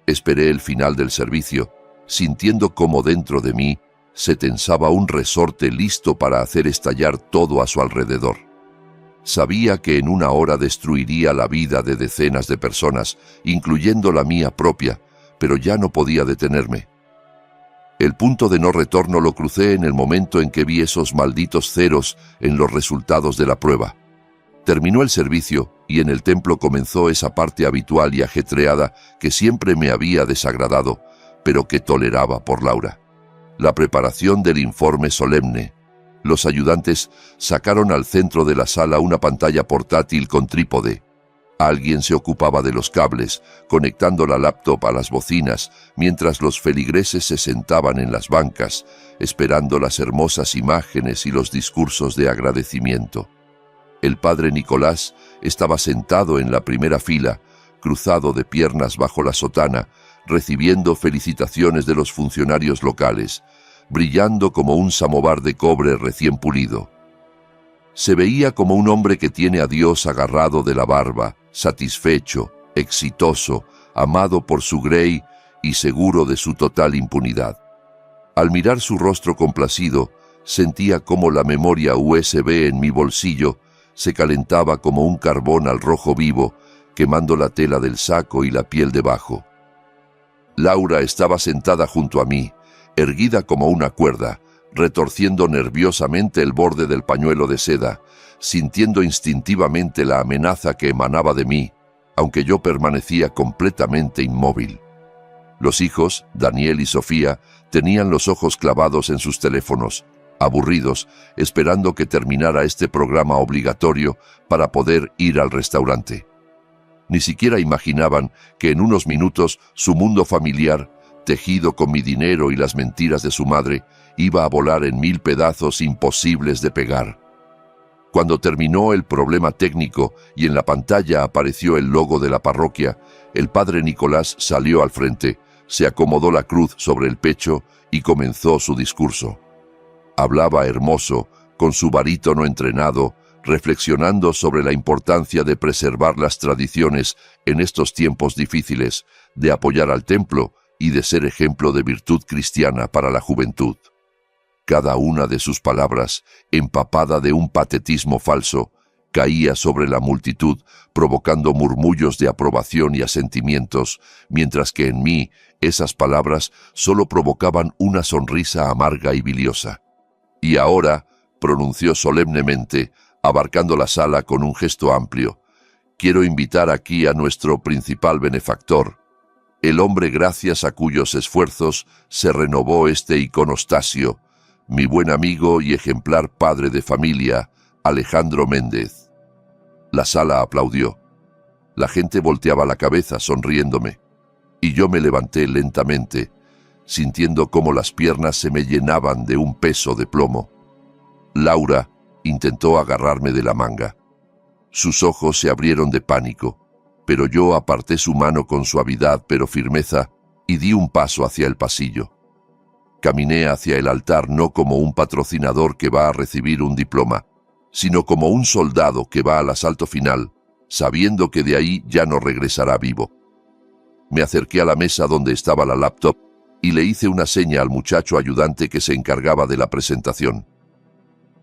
Esperé el final del servicio, sintiendo cómo dentro de mí se tensaba un resorte listo para hacer estallar todo a su alrededor. Sabía que en una hora destruiría la vida de decenas de personas, incluyendo la mía propia, pero ya no podía detenerme. El punto de no retorno lo crucé en el momento en que vi esos malditos ceros en los resultados de la prueba. Terminó el servicio y en el templo comenzó esa parte habitual y ajetreada que siempre me había desagradado, pero que toleraba por Laura. La preparación del informe solemne. Los ayudantes sacaron al centro de la sala una pantalla portátil con trípode. Alguien se ocupaba de los cables, conectando la laptop a las bocinas, mientras los feligreses se sentaban en las bancas, esperando las hermosas imágenes y los discursos de agradecimiento. El padre Nicolás estaba sentado en la primera fila, cruzado de piernas bajo la sotana, recibiendo felicitaciones de los funcionarios locales, brillando como un samovar de cobre recién pulido. Se veía como un hombre que tiene a Dios agarrado de la barba, satisfecho, exitoso, amado por su grey y seguro de su total impunidad. Al mirar su rostro complacido, sentía como la memoria USB en mi bolsillo se calentaba como un carbón al rojo vivo, quemando la tela del saco y la piel debajo. Laura estaba sentada junto a mí, erguida como una cuerda, retorciendo nerviosamente el borde del pañuelo de seda, sintiendo instintivamente la amenaza que emanaba de mí, aunque yo permanecía completamente inmóvil. Los hijos, Daniel y Sofía, tenían los ojos clavados en sus teléfonos, aburridos, esperando que terminara este programa obligatorio para poder ir al restaurante. Ni siquiera imaginaban que en unos minutos su mundo familiar tejido con mi dinero y las mentiras de su madre, iba a volar en 1000 pedazos imposibles de pegar. Cuando terminó el problema técnico y en la pantalla apareció el logo de la parroquia, el padre Nicolás salió al frente, se acomodó la cruz sobre el pecho y comenzó su discurso. Hablaba hermoso, con su barítono entrenado, reflexionando sobre la importancia de preservar las tradiciones en estos tiempos difíciles, de apoyar al templo y de ser ejemplo de virtud cristiana para la juventud. Cada una de sus palabras, empapada de un patetismo falso, caía sobre la multitud, provocando murmullos de aprobación y asentimientos, mientras que en mí esas palabras solo provocaban una sonrisa amarga y biliosa. Y ahora, pronunció solemnemente, abarcando la sala con un gesto amplio, quiero invitar aquí a nuestro principal benefactor, el hombre gracias a cuyos esfuerzos se renovó este iconostasio, mi buen amigo y ejemplar padre de familia, Alejandro Méndez. La sala aplaudió. La gente volteaba la cabeza sonriéndome, y yo me levanté lentamente, sintiendo cómo las piernas se me llenaban de un peso de plomo. Laura intentó agarrarme de la manga. Sus ojos se abrieron de pánico, pero yo aparté su mano con suavidad pero firmeza y di un paso hacia el pasillo. Caminé hacia el altar no como un patrocinador que va a recibir un diploma, sino como un soldado que va al asalto final, sabiendo que de ahí ya no regresará vivo. Me acerqué a la mesa donde estaba la laptop y le hice una seña al muchacho ayudante que se encargaba de la presentación.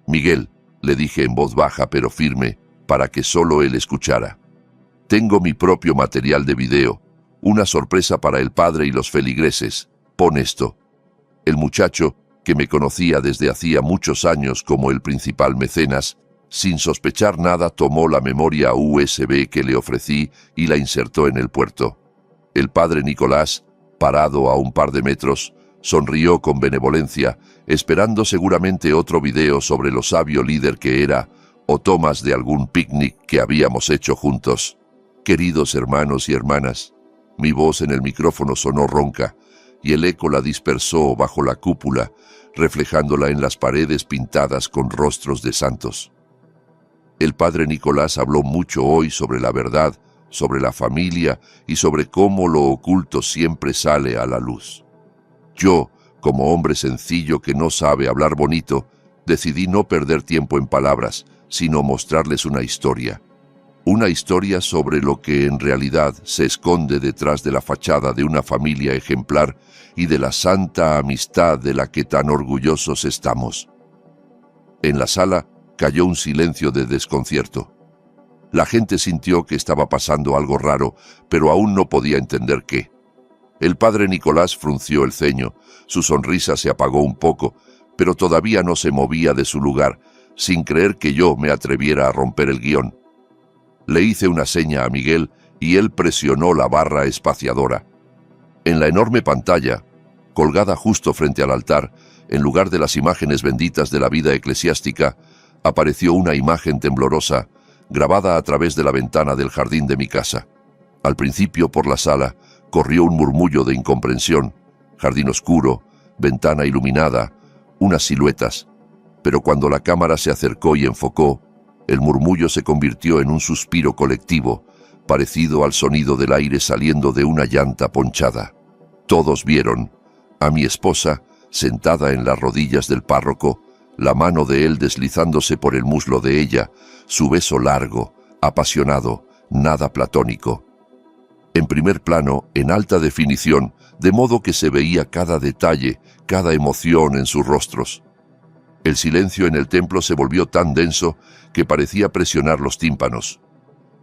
Miguel, le dije en voz baja pero firme, para que solo él escuchara. Tengo mi propio material de video, una sorpresa para el padre y los feligreses. Pon esto. El muchacho, que me conocía desde hacía muchos años como el principal mecenas, sin sospechar nada tomó la memoria USB que le ofrecí y la insertó en el puerto. El padre Nicolás, parado a un par de metros, sonrió con benevolencia, esperando seguramente otro video sobre lo sabio líder que era, o tomas de algún picnic que habíamos hecho juntos. Queridos hermanos y hermanas, mi voz en el micrófono sonó ronca, y el eco la dispersó bajo la cúpula, reflejándola en las paredes pintadas con rostros de santos. El padre Nicolás habló mucho hoy sobre la verdad, sobre la familia y sobre cómo lo oculto siempre sale a la luz. Yo, como hombre sencillo que no sabe hablar bonito, decidí no perder tiempo en palabras, sino mostrarles una historia sobre lo que en realidad se esconde detrás de la fachada de una familia ejemplar y de la santa amistad de la que tan orgullosos estamos. En la sala cayó un silencio de desconcierto. La gente sintió que estaba pasando algo raro, pero aún no podía entender qué. El padre Nicolás frunció el ceño, su sonrisa se apagó un poco, pero todavía no se movía de su lugar, sin creer que yo me atreviera a romper el guión. Le hice una seña a Miguel y él presionó la barra espaciadora. En la enorme pantalla, colgada justo frente al altar, en lugar de las imágenes benditas de la vida eclesiástica, apareció una imagen temblorosa, grabada a través de la ventana del jardín de mi casa. Al principio, por la sala, corrió un murmullo de incomprensión. Jardín oscuro, ventana iluminada, unas siluetas. Pero cuando la cámara se acercó y enfocó, el murmullo se convirtió en un suspiro colectivo, parecido al sonido del aire saliendo de una llanta ponchada. Todos vieron a mi esposa, sentada en las rodillas del párroco, la mano de él deslizándose por el muslo de ella, su beso largo, apasionado, nada platónico. En primer plano, en alta definición, de modo que se veía cada detalle, cada emoción en sus rostros. El silencio en el templo se volvió tan denso que parecía presionar los tímpanos.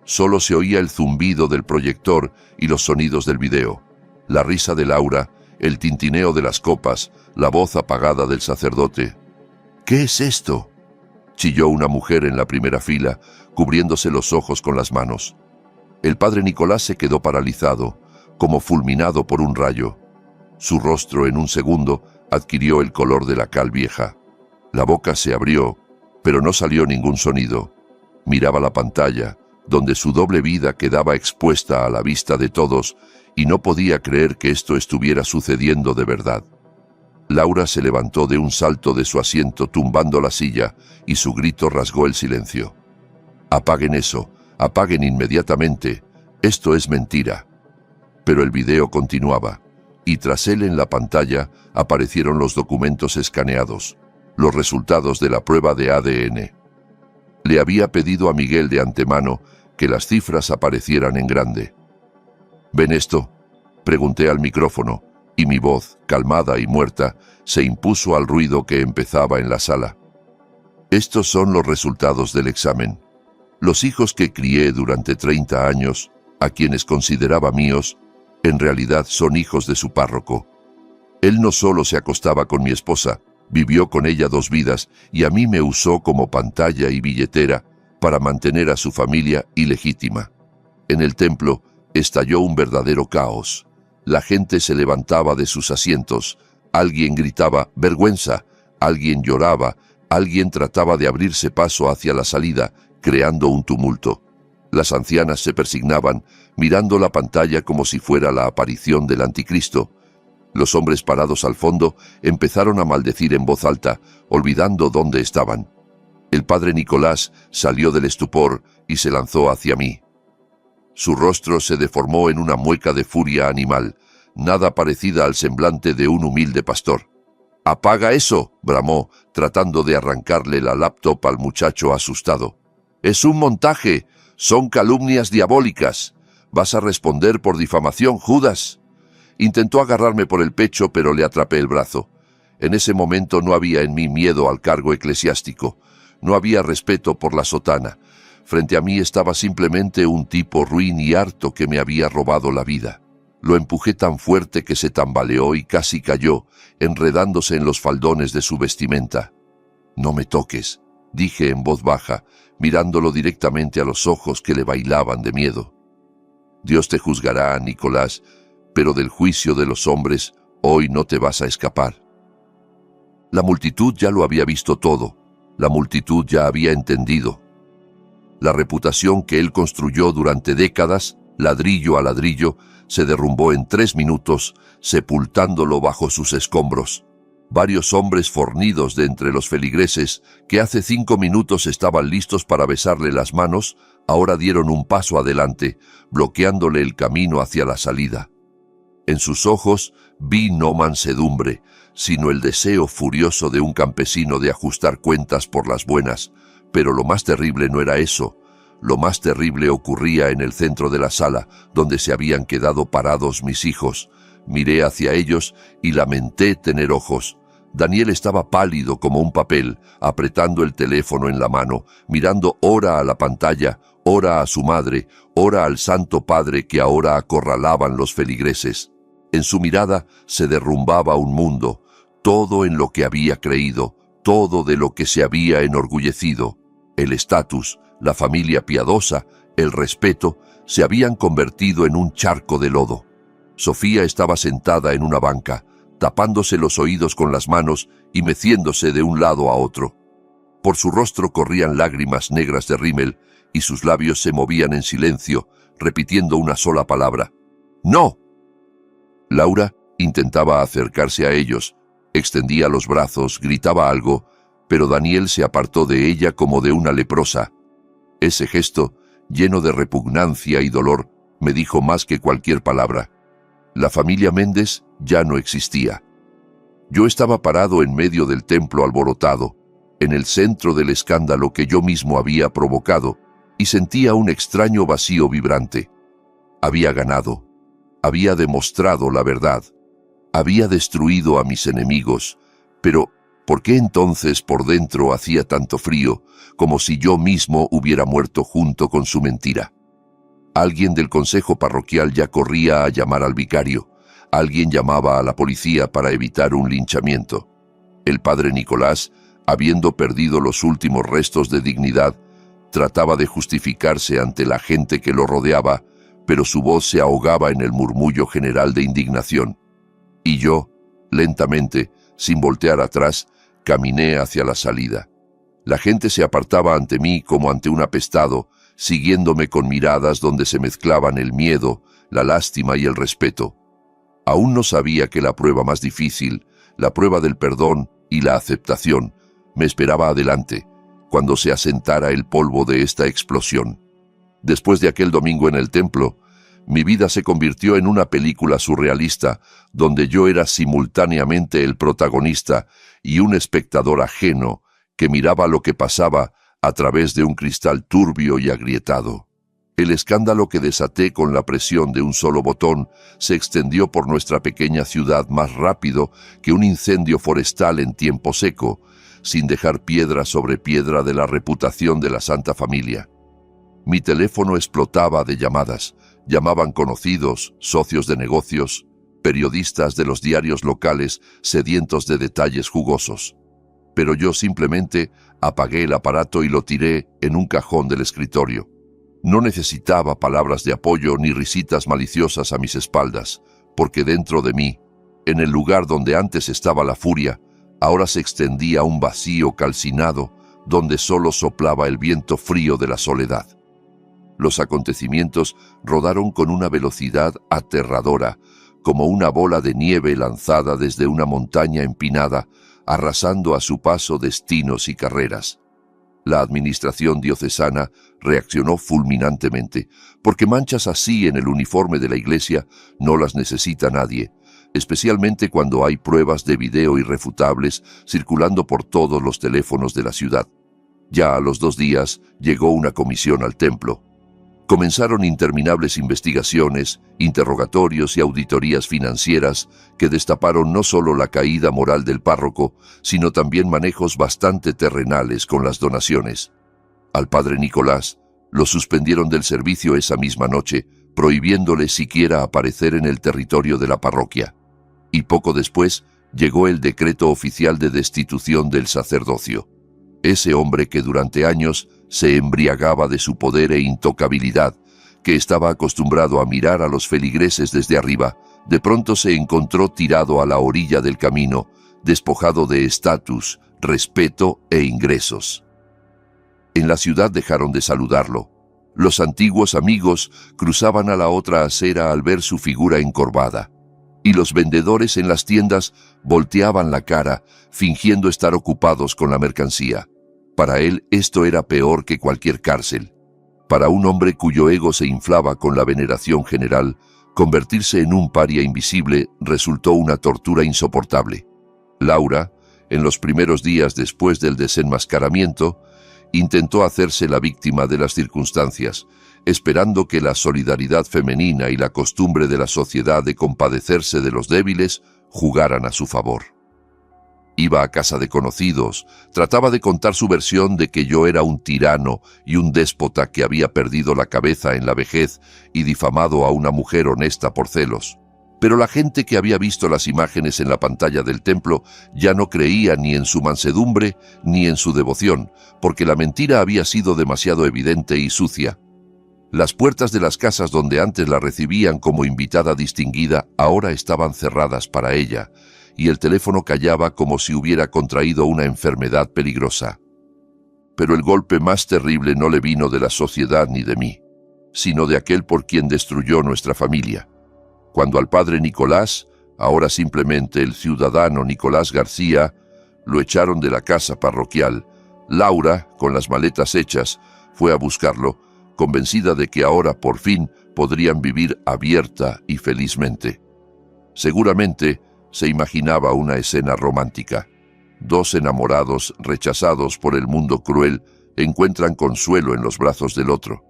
Solo se oía el zumbido del proyector y los sonidos del video, la risa de Laura, el tintineo de las copas, la voz apagada del sacerdote. «¿Qué es esto?», chilló una mujer en la primera fila, cubriéndose los ojos con las manos. El padre Nicolás se quedó paralizado, como fulminado por un rayo. Su rostro en un segundo adquirió el color de la cal vieja. La boca se abrió, pero no salió ningún sonido. Miraba la pantalla, donde su doble vida quedaba expuesta a la vista de todos y no podía creer que esto estuviera sucediendo de verdad. Laura se levantó de un salto de su asiento tumbando la silla y su grito rasgó el silencio. «Apaguen eso, apaguen inmediatamente, esto es mentira». Pero el video continuaba, y tras él en la pantalla aparecieron los documentos escaneados, los resultados de la prueba de ADN. Le había pedido a Miguel de antemano que las cifras aparecieran en grande. «¿Ven esto?», pregunté al micrófono, y mi voz, calmada y muerta, se impuso al ruido que empezaba en la sala. «Estos son los resultados del examen. Los hijos que crié durante 30 años, a quienes consideraba míos, en realidad son hijos de su párroco. Él no solo se acostaba con mi esposa, vivió con ella 2 vidas y a mí me usó como pantalla y billetera para mantener a su familia ilegítima. En el templo estalló un verdadero caos. La gente se levantaba de sus asientos, alguien gritaba «vergüenza», alguien lloraba, alguien trataba de abrirse paso hacia la salida, creando un tumulto. Las ancianas se persignaban, mirando la pantalla como si fuera la aparición del anticristo. Los hombres parados al fondo empezaron a maldecir en voz alta, olvidando dónde estaban. El padre Nicolás salió del estupor y se lanzó hacia mí. Su rostro se deformó en una mueca de furia animal, nada parecida al semblante de un humilde pastor. «¡Apaga eso!», bramó, tratando de arrancarle la laptop al muchacho asustado. «Es un montaje, son calumnias diabólicas. Vas a responder por difamación, Judas». Intentó agarrarme por el pecho, pero le atrapé el brazo. En ese momento no había en mí miedo al cargo eclesiástico. No había respeto por la sotana. Frente a mí estaba simplemente un tipo ruin y harto que me había robado la vida. Lo empujé tan fuerte que se tambaleó y casi cayó, enredándose en los faldones de su vestimenta. «No me toques», dije en voz baja, mirándolo directamente a los ojos que le bailaban de miedo. «Dios te juzgará, Nicolás, pero del juicio de los hombres hoy no te vas a escapar». La multitud ya lo había visto todo. La multitud ya había entendido. La reputación que él construyó durante décadas, ladrillo a ladrillo, se derrumbó en 3 minutos, sepultándolo bajo sus escombros. Varios hombres fornidos de entre los feligreses, que hace 5 minutos estaban listos para besarle las manos, ahora dieron un paso adelante, bloqueándole el camino hacia la salida. En sus ojos vi no mansedumbre, sino el deseo furioso de un campesino de ajustar cuentas por las buenas. Pero lo más terrible no era eso. Lo más terrible ocurría en el centro de la sala, donde se habían quedado parados mis hijos. Miré hacia ellos y lamenté tener ojos. Daniel estaba pálido como un papel, apretando el teléfono en la mano, mirando ora a la pantalla, ora a su madre, ora al Santo Padre que ahora acorralaban los feligreses. En su mirada se derrumbaba un mundo, todo en lo que había creído, todo de lo que se había enorgullecido. El estatus, la familia piadosa, el respeto, se habían convertido en un charco de lodo. Sofía estaba sentada en una banca, tapándose los oídos con las manos y meciéndose de un lado a otro. Por su rostro corrían lágrimas negras de rímel y sus labios se movían en silencio, repitiendo una sola palabra: «¡No!». Laura intentaba acercarse a ellos, extendía los brazos, gritaba algo, pero Daniel se apartó de ella como de una leprosa. Ese gesto, lleno de repugnancia y dolor, me dijo más que cualquier palabra. La familia Méndez ya no existía. Yo estaba parado en medio del templo alborotado, en el centro del escándalo que yo mismo había provocado, y sentía un extraño vacío vibrante. Había ganado. Había demostrado la verdad. Había destruido a mis enemigos. Pero, ¿por qué entonces por dentro hacía tanto frío, como si yo mismo hubiera muerto junto con su mentira? Alguien del consejo parroquial ya corría a llamar al vicario. Alguien llamaba a la policía para evitar un linchamiento. El padre Nicolás, habiendo perdido los últimos restos de dignidad, trataba de justificarse ante la gente que lo rodeaba, pero su voz se ahogaba en el murmullo general de indignación. Y yo, lentamente, sin voltear atrás, caminé hacia la salida. La gente se apartaba ante mí como ante un apestado, siguiéndome con miradas donde se mezclaban el miedo, la lástima y el respeto. Aún no sabía que la prueba más difícil, la prueba del perdón y la aceptación, me esperaba adelante, cuando se asentara el polvo de esta explosión. Después de aquel domingo en el templo, mi vida se convirtió en una película surrealista, donde yo era simultáneamente el protagonista y un espectador ajeno que miraba lo que pasaba a través de un cristal turbio y agrietado. El escándalo que desaté con la presión de un solo botón se extendió por nuestra pequeña ciudad más rápido que un incendio forestal en tiempo seco, sin dejar piedra sobre piedra de la reputación de la Santa Familia. Mi teléfono explotaba de llamadas. Llamaban conocidos, socios de negocios, periodistas de los diarios locales sedientos de detalles jugosos. Pero yo simplemente apagué el aparato y lo tiré en un cajón del escritorio. No necesitaba palabras de apoyo ni risitas maliciosas a mis espaldas, porque dentro de mí, en el lugar donde antes estaba la furia, ahora se extendía un vacío calcinado donde solo soplaba el viento frío de la soledad. Los acontecimientos rodaron con una velocidad aterradora, como una bola de nieve lanzada desde una montaña empinada, arrasando a su paso destinos y carreras. La administración diocesana reaccionó fulminantemente, porque manchas así en el uniforme de la Iglesia no las necesita nadie, especialmente cuando hay pruebas de video irrefutables circulando por todos los teléfonos de la ciudad. Ya a los 2 días llegó una comisión al templo. Comenzaron interminables investigaciones, interrogatorios y auditorías financieras que destaparon no solo la caída moral del párroco, sino también manejos bastante terrenales con las donaciones. Al padre Nicolás lo suspendieron del servicio esa misma noche, prohibiéndole siquiera aparecer en el territorio de la parroquia. Y poco después llegó el decreto oficial de destitución del sacerdocio. Ese hombre que durante años se embriagaba de su poder e intocabilidad, que estaba acostumbrado a mirar a los feligreses desde arriba, de pronto se encontró tirado a la orilla del camino, despojado de estatus, respeto e ingresos. En la ciudad dejaron de saludarlo. Los antiguos amigos cruzaban a la otra acera al ver su figura encorvada, y los vendedores en las tiendas volteaban la cara, fingiendo estar ocupados con la mercancía. Para él esto era peor que cualquier cárcel. Para un hombre cuyo ego se inflaba con la veneración general, convertirse en un paria invisible resultó una tortura insoportable. Laura, en los primeros días después del desenmascaramiento, intentó hacerse la víctima de las circunstancias, esperando que la solidaridad femenina y la costumbre de la sociedad de compadecerse de los débiles jugaran a su favor. Iba a casa de conocidos, trataba de contar su versión de que yo era un tirano y un déspota que había perdido la cabeza en la vejez y difamado a una mujer honesta por celos. Pero la gente que había visto las imágenes en la pantalla del templo ya no creía ni en su mansedumbre ni en su devoción, porque la mentira había sido demasiado evidente y sucia. Las puertas de las casas donde antes la recibían como invitada distinguida ahora estaban cerradas para ella, y el teléfono callaba como si hubiera contraído una enfermedad peligrosa. Pero el golpe más terrible no le vino de la sociedad ni de mí, sino de aquel por quien destruyó nuestra familia. Cuando al padre Nicolás, ahora simplemente el ciudadano Nicolás García, lo echaron de la casa parroquial, Laura, con las maletas hechas, fue a buscarlo, convencida de que ahora por fin podrían vivir abierta y felizmente. Seguramente se imaginaba una escena romántica. 2 enamorados rechazados por el mundo cruel encuentran consuelo en los brazos del otro.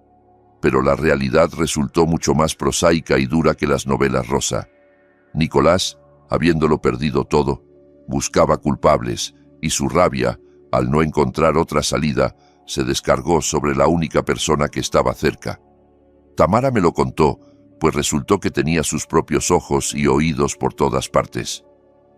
Pero la realidad resultó mucho más prosaica y dura que las novelas rosa. Nicolás, habiéndolo perdido todo, buscaba culpables y su rabia, al no encontrar otra salida, se descargó sobre la única persona que estaba cerca. Tamara me lo contó, pues resultó que tenía sus propios ojos y oídos por todas partes.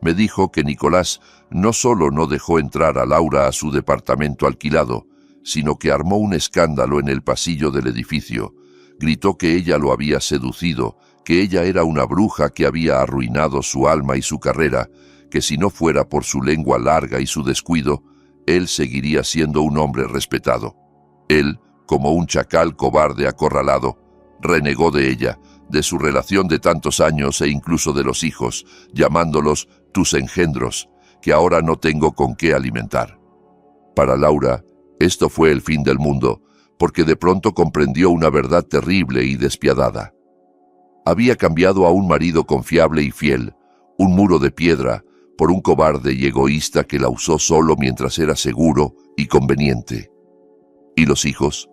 Me dijo que Nicolás no solo no dejó entrar a Laura a su departamento alquilado, sino que armó un escándalo en el pasillo del edificio. Gritó que ella lo había seducido, que ella era una bruja que había arruinado su alma y su carrera, que si no fuera por su lengua larga y su descuido, él seguiría siendo un hombre respetado. Él, como un chacal cobarde acorralado. Renegó de ella, de su relación de tantos años e incluso de los hijos, llamándolos tus engendros, que ahora no tengo con qué alimentar. Para Laura, esto fue el fin del mundo, porque de pronto comprendió una verdad terrible y despiadada. Había cambiado a un marido confiable y fiel, un muro de piedra, por un cobarde y egoísta que la usó solo mientras era seguro y conveniente. ¿Y los hijos?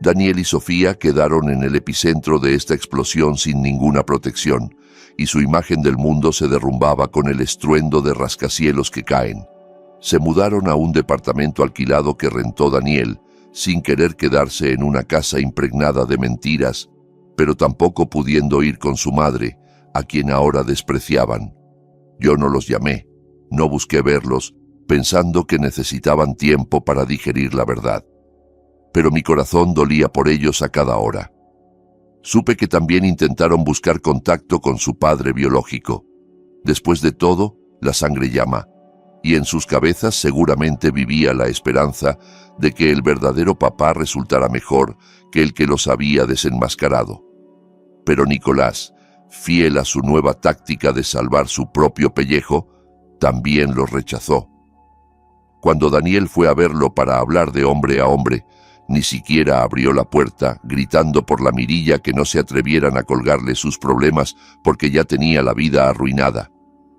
Daniel y Sofía quedaron en el epicentro de esta explosión sin ninguna protección, y su imagen del mundo se derrumbaba con el estruendo de rascacielos que caen. Se mudaron a un departamento alquilado que rentó Daniel, sin querer quedarse en una casa impregnada de mentiras, pero tampoco pudiendo ir con su madre, a quien ahora despreciaban. Yo no los llamé, no busqué verlos, pensando que necesitaban tiempo para digerir la verdad. Pero mi corazón dolía por ellos a cada hora. Supe que también intentaron buscar contacto con su padre biológico. Después de todo, la sangre llama, y en sus cabezas seguramente vivía la esperanza de que el verdadero papá resultara mejor que el que los había desenmascarado. Pero Nicolás, fiel a su nueva táctica de salvar su propio pellejo, también los rechazó. Cuando Daniel fue a verlo para hablar de hombre a hombre, ni siquiera abrió la puerta, gritando por la mirilla que no se atrevieran a colgarle sus problemas porque ya tenía la vida arruinada.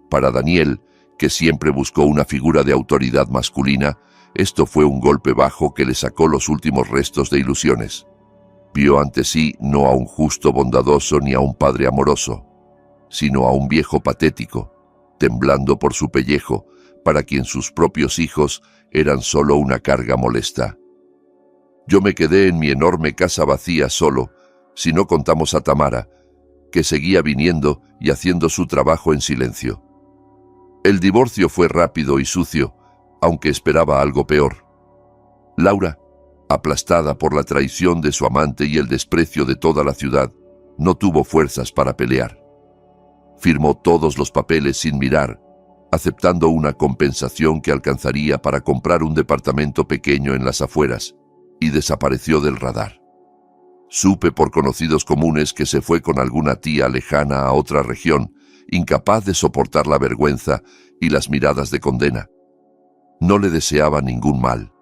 Para Daniel, que siempre buscó una figura de autoridad masculina, esto fue un golpe bajo que le sacó los últimos restos de ilusiones. Vio ante sí no a un justo bondadoso ni a un padre amoroso, sino a un viejo patético, temblando por su pellejo, para quien sus propios hijos eran solo una carga molesta. Yo me quedé en mi enorme casa vacía solo, si no contamos a Tamara, que seguía viniendo y haciendo su trabajo en silencio. El divorcio fue rápido y sucio, aunque esperaba algo peor. Laura, aplastada por la traición de su amante y el desprecio de toda la ciudad, no tuvo fuerzas para pelear. Firmó todos los papeles sin mirar, aceptando una compensación que alcanzaría para comprar un departamento pequeño en las afueras, y desapareció del radar. Supe por conocidos comunes que se fue con alguna tía lejana a otra región, incapaz de soportar la vergüenza y las miradas de condena. No le deseaba ningún mal.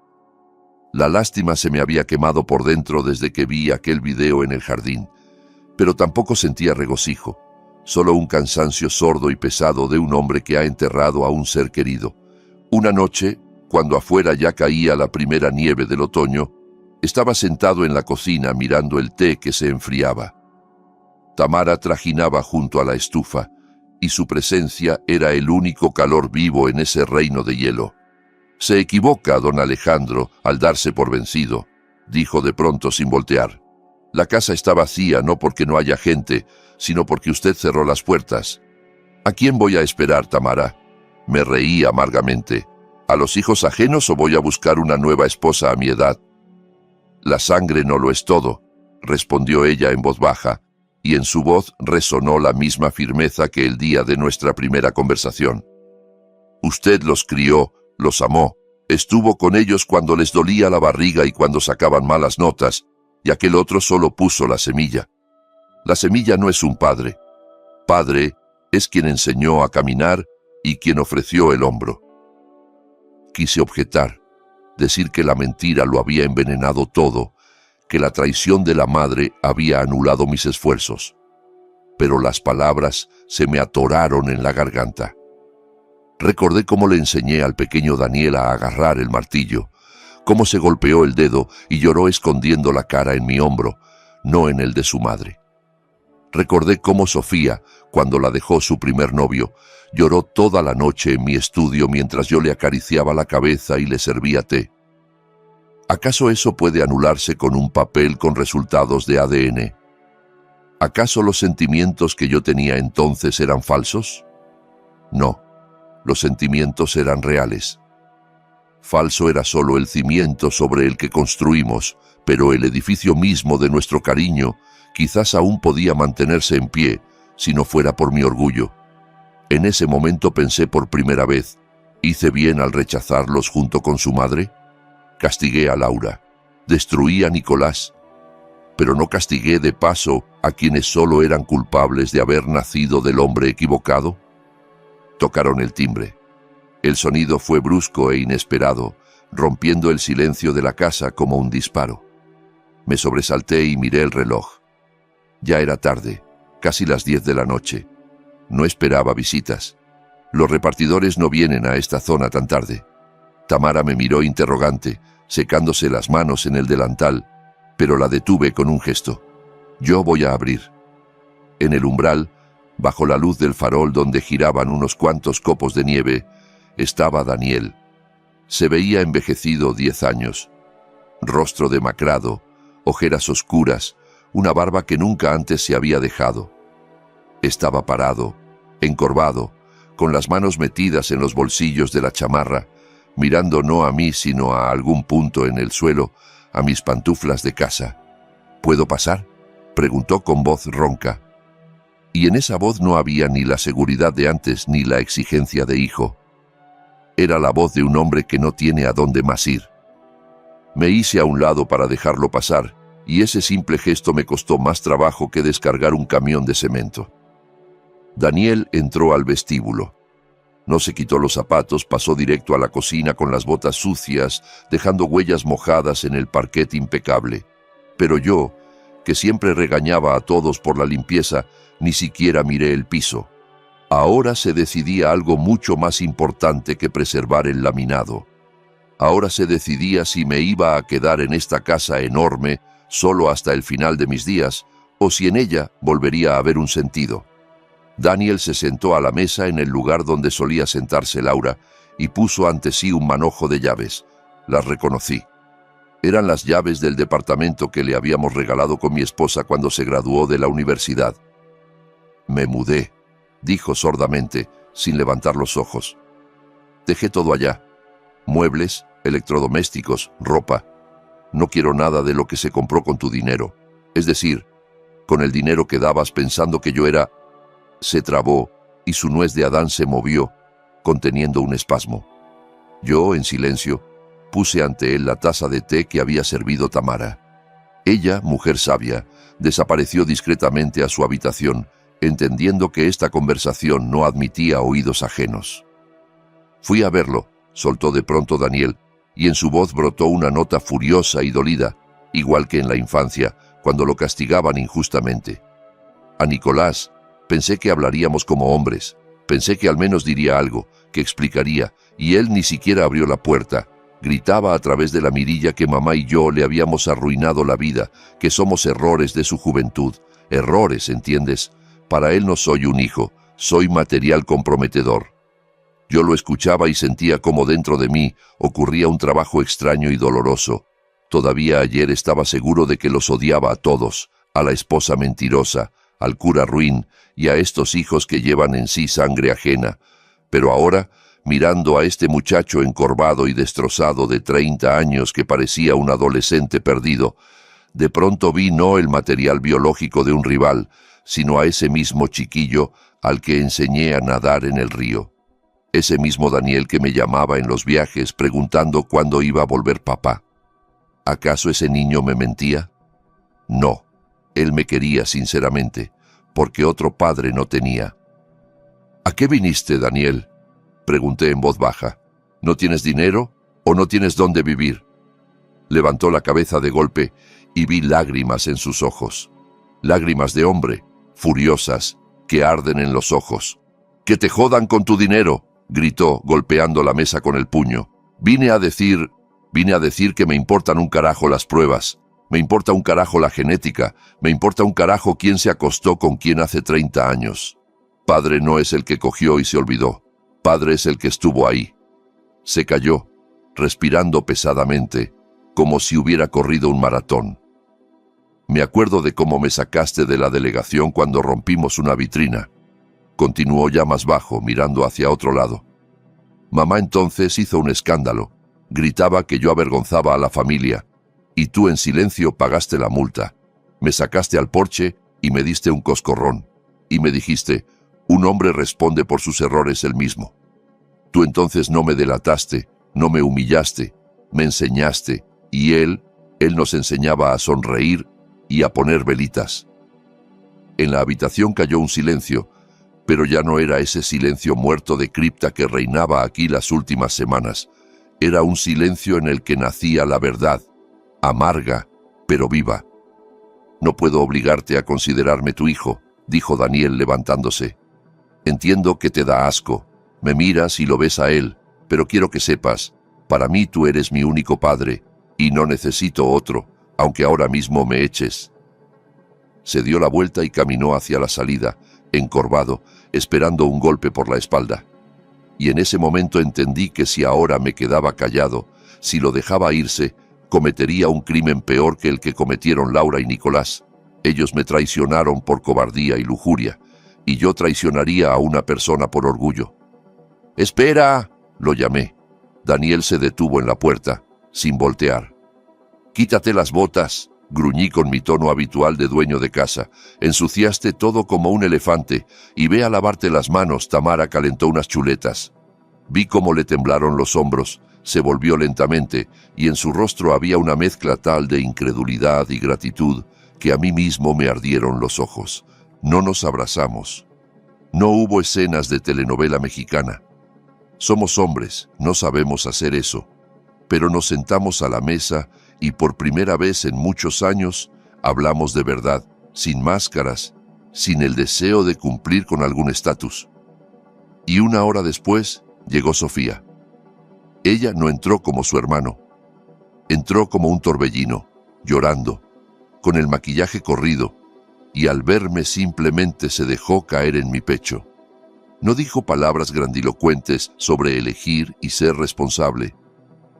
La lástima se me había quemado por dentro desde que vi aquel video en el jardín, pero tampoco sentía regocijo, solo un cansancio sordo y pesado de un hombre que ha enterrado a un ser querido. Una noche, cuando afuera ya caía la primera nieve del otoño, estaba sentado en la cocina mirando el té que se enfriaba. Tamara trajinaba junto a la estufa, y su presencia era el único calor vivo en ese reino de hielo. «Se equivoca, don Alejandro, al darse por vencido», dijo de pronto sin voltear. «La casa está vacía no porque no haya gente, sino porque usted cerró las puertas. ¿A quién voy a esperar, Tamara?» Me reí amargamente. ¿A los hijos ajenos o voy a buscar una nueva esposa a mi edad? «La sangre no lo es todo», respondió ella en voz baja, y en su voz resonó la misma firmeza que el día de nuestra primera conversación. «Usted los crió, los amó, estuvo con ellos cuando les dolía la barriga y cuando sacaban malas notas, y aquel otro solo puso la semilla. La semilla no es un padre. Padre es quien enseñó a caminar y quien ofreció el hombro». Quise objetar, decir que la mentira lo había envenenado todo, que la traición de la madre había anulado mis esfuerzos. Pero las palabras se me atoraron en la garganta. Recordé cómo le enseñé al pequeño Daniel a agarrar el martillo, cómo se golpeó el dedo y lloró escondiendo la cara en mi hombro, no en el de su madre. Recordé cómo Sofía, cuando la dejó su primer novio, lloró toda la noche en mi estudio mientras yo le acariciaba la cabeza y le servía té. ¿Acaso eso puede anularse con un papel con resultados de ADN? ¿Acaso los sentimientos que yo tenía entonces eran falsos? No, los sentimientos eran reales. Falso era solo el cimiento sobre el que construimos, pero el edificio mismo de nuestro cariño quizás aún podía mantenerse en pie si no fuera por mi orgullo. En ese momento pensé por primera vez, ¿hice bien al rechazarlos junto con su madre? Castigué a Laura. Destruí a Nicolás, pero no castigué de paso a quienes solo eran culpables de haber nacido del hombre equivocado. Tocaron el timbre. El sonido fue brusco e inesperado, rompiendo el silencio de la casa como un disparo. Me sobresalté y miré el reloj. Ya era tarde, casi las 10 de la noche. No esperaba visitas. Los repartidores no vienen a esta zona tan tarde. Tamara me miró interrogante, secándose las manos en el delantal, pero la detuve con un gesto. Yo voy a abrir. En el umbral, bajo la luz del farol donde giraban unos cuantos copos de nieve, estaba Daniel. Se veía envejecido 10 años. Rostro demacrado, ojeras oscuras, una barba que nunca antes se había dejado. Estaba parado, encorvado, con las manos metidas en los bolsillos de la chamarra, mirando no a mí sino a algún punto en el suelo, a mis pantuflas de casa. ¿Puedo pasar?, preguntó con voz ronca. Y en esa voz no había ni la seguridad de antes ni la exigencia de hijo. Era la voz de un hombre que no tiene a dónde más ir. Me hice a un lado para dejarlo pasar, y ese simple gesto me costó más trabajo que descargar un camión de cemento. Daniel entró al vestíbulo. No se quitó los zapatos, pasó directo a la cocina con las botas sucias, dejando huellas mojadas en el parquet impecable. Pero yo, que siempre regañaba a todos por la limpieza, ni siquiera miré el piso. Ahora se decidía algo mucho más importante que preservar el laminado. Ahora se decidía si me iba a quedar en esta casa enorme solo hasta el final de mis días, o si en ella volvería a haber un sentido. Daniel se sentó a la mesa en el lugar donde solía sentarse Laura y puso ante sí un manojo de llaves. Las reconocí. Eran las llaves del departamento que le habíamos regalado con mi esposa cuando se graduó de la universidad. Me mudé, dijo sordamente, sin levantar los ojos. Dejé todo allá. Muebles, electrodomésticos, ropa. No quiero nada de lo que se compró con tu dinero. Es decir, con el dinero que dabas pensando que yo era... Se trabó y su nuez de Adán se movió, conteniendo un espasmo. Yo, en silencio, puse ante él la taza de té que había servido Tamara. Ella, mujer sabia, desapareció discretamente a su habitación, entendiendo que esta conversación no admitía oídos ajenos. Fui a verlo, soltó de pronto Daniel, y en su voz brotó una nota furiosa y dolida, igual que en la infancia, cuando lo castigaban injustamente. A Nicolás, pensé que hablaríamos como hombres, pensé que al menos diría algo, que explicaría, y él ni siquiera abrió la puerta. Gritaba a través de la mirilla que mamá y yo le habíamos arruinado la vida, que somos errores de su juventud. Errores, ¿entiendes? Para él no soy un hijo, soy material comprometedor. Yo lo escuchaba y sentía como dentro de mí ocurría un trabajo extraño y doloroso. Todavía ayer estaba seguro de que los odiaba a todos, a la esposa mentirosa, al cura ruin y a estos hijos que llevan en sí sangre ajena. Pero ahora, mirando a este muchacho encorvado y destrozado de 30 años que parecía un adolescente perdido, de pronto vi no el material biológico de un rival, sino a ese mismo chiquillo al que enseñé a nadar en el río. Ese mismo Daniel que me llamaba en los viajes preguntando cuándo iba a volver papá. ¿Acaso ese niño me mentía? No, él me quería sinceramente, porque otro padre no tenía. ¿A qué viniste, Daniel?, pregunté en voz baja. ¿No tienes dinero o no tienes dónde vivir? Levantó la cabeza de golpe y vi lágrimas en sus ojos. Lágrimas de hombre, furiosas, que arden en los ojos. ¡Que te jodan con tu dinero!, gritó, golpeando la mesa con el puño. Vine a decir que me importan un carajo las pruebas. Me importa un carajo la genética. Me importa un carajo quién se acostó con quién hace 30 años. Padre no es el que cogió y se olvidó. Padre es el que estuvo ahí. Se calló, respirando pesadamente, como si hubiera corrido un maratón. Me acuerdo de cómo me sacaste de la delegación cuando rompimos una vitrina. Continuó ya más bajo, mirando hacia otro lado. Mamá entonces hizo un escándalo. Gritaba que yo avergonzaba a la familia. Y tú en silencio pagaste la multa. Me sacaste al porche y me diste un coscorrón. Y me dijiste, un hombre responde por sus errores él mismo. Tú entonces no me delataste, no me humillaste, me enseñaste, y él Él nos enseñaba a sonreír y a poner velitas. En la habitación cayó un silencio, pero ya no era ese silencio muerto de cripta que reinaba aquí las últimas semanas. Era un silencio en el que nacía la verdad, amarga, pero viva. «No puedo obligarte a considerarme tu hijo», dijo Daniel levantándose. «Entiendo que te da asco. Me miras y lo ves a él, pero quiero que sepas, para mí tú eres mi único padre, y no necesito otro, aunque ahora mismo me eches». Se dio la vuelta y caminó hacia la salida, encorvado, esperando un golpe por la espalda. Y en ese momento entendí que si ahora me quedaba callado, si lo dejaba irse, cometería un crimen peor que el que cometieron Laura y Nicolás. Ellos me traicionaron por cobardía y lujuria, y yo traicionaría a una persona por orgullo. «¡Espera!», lo llamé. Daniel se detuvo en la puerta, sin voltear. «Quítate las botas», gruñí con mi tono habitual de dueño de casa. «Ensuciaste todo como un elefante, y ve a lavarte las manos». Tamara calentó unas chuletas. Vi cómo le temblaron los hombros, se volvió lentamente, y en su rostro había una mezcla tal de incredulidad y gratitud que a mí mismo me ardieron los ojos. No nos abrazamos. No hubo escenas de telenovela mexicana. Somos hombres, no sabemos hacer eso. Pero nos sentamos a la mesa y por primera vez en muchos años hablamos de verdad, sin máscaras, sin el deseo de cumplir con algún estatus. Y una hora después llegó Sofía. Ella no entró como su hermano. Entró como un torbellino, llorando, con el maquillaje corrido, y al verme simplemente se dejó caer en mi pecho. No dijo palabras grandilocuentes sobre elegir y ser responsable.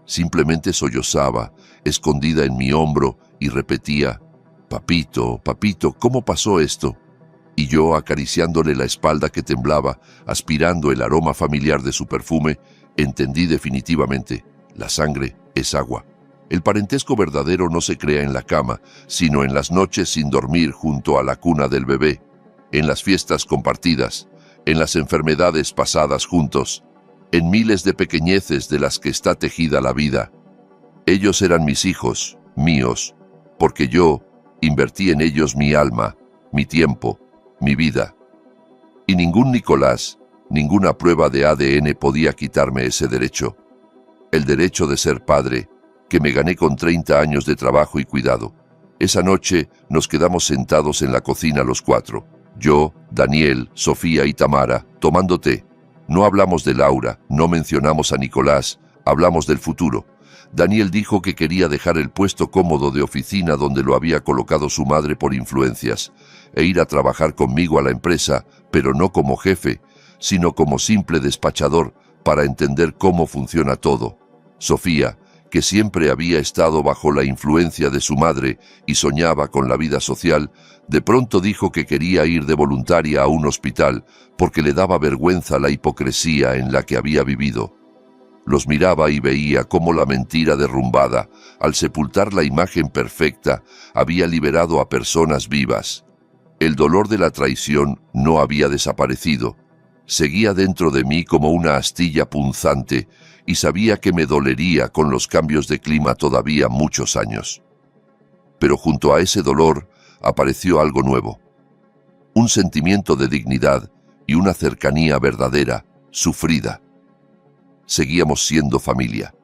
Simplemente sollozaba, escondida en mi hombro, y repetía: «Papito, papito, ¿cómo pasó esto?». Y yo, acariciándole la espalda que temblaba, aspirando el aroma familiar de su perfume, entendí definitivamente: la sangre es agua. El parentesco verdadero no se crea en la cama, sino en las noches sin dormir junto a la cuna del bebé, en las fiestas compartidas, en las enfermedades pasadas juntos, en miles de pequeñeces de las que está tejida la vida. Ellos eran mis hijos, míos, porque yo invertí en ellos mi alma, mi tiempo, mi vida. Y ningún Nicolás, ninguna prueba de ADN podía quitarme ese derecho. El derecho de ser padre, que me gané con 30 años de trabajo y cuidado. Esa noche nos quedamos sentados en la cocina los cuatro. Yo, Daniel, Sofía y Tamara, tomando té. No hablamos de Laura, no mencionamos a Nicolás, hablamos del futuro. Daniel dijo que quería dejar el puesto cómodo de oficina donde lo había colocado su madre por influencias, e ir a trabajar conmigo a la empresa, pero no como jefe, sino como simple despachador, para entender cómo funciona todo. Sofía, que siempre había estado bajo la influencia de su madre y soñaba con la vida social, de pronto dijo que quería ir de voluntaria a un hospital porque le daba vergüenza la hipocresía en la que había vivido. Los miraba y veía cómo la mentira derrumbada, al sepultar la imagen perfecta, había liberado a personas vivas. El dolor de la traición no había desaparecido. Seguía dentro de mí como una astilla punzante y sabía que me dolería con los cambios de clima todavía muchos años. Pero junto a ese dolor apareció algo nuevo. Un sentimiento de dignidad y una cercanía verdadera, sufrida. Seguíamos siendo familia.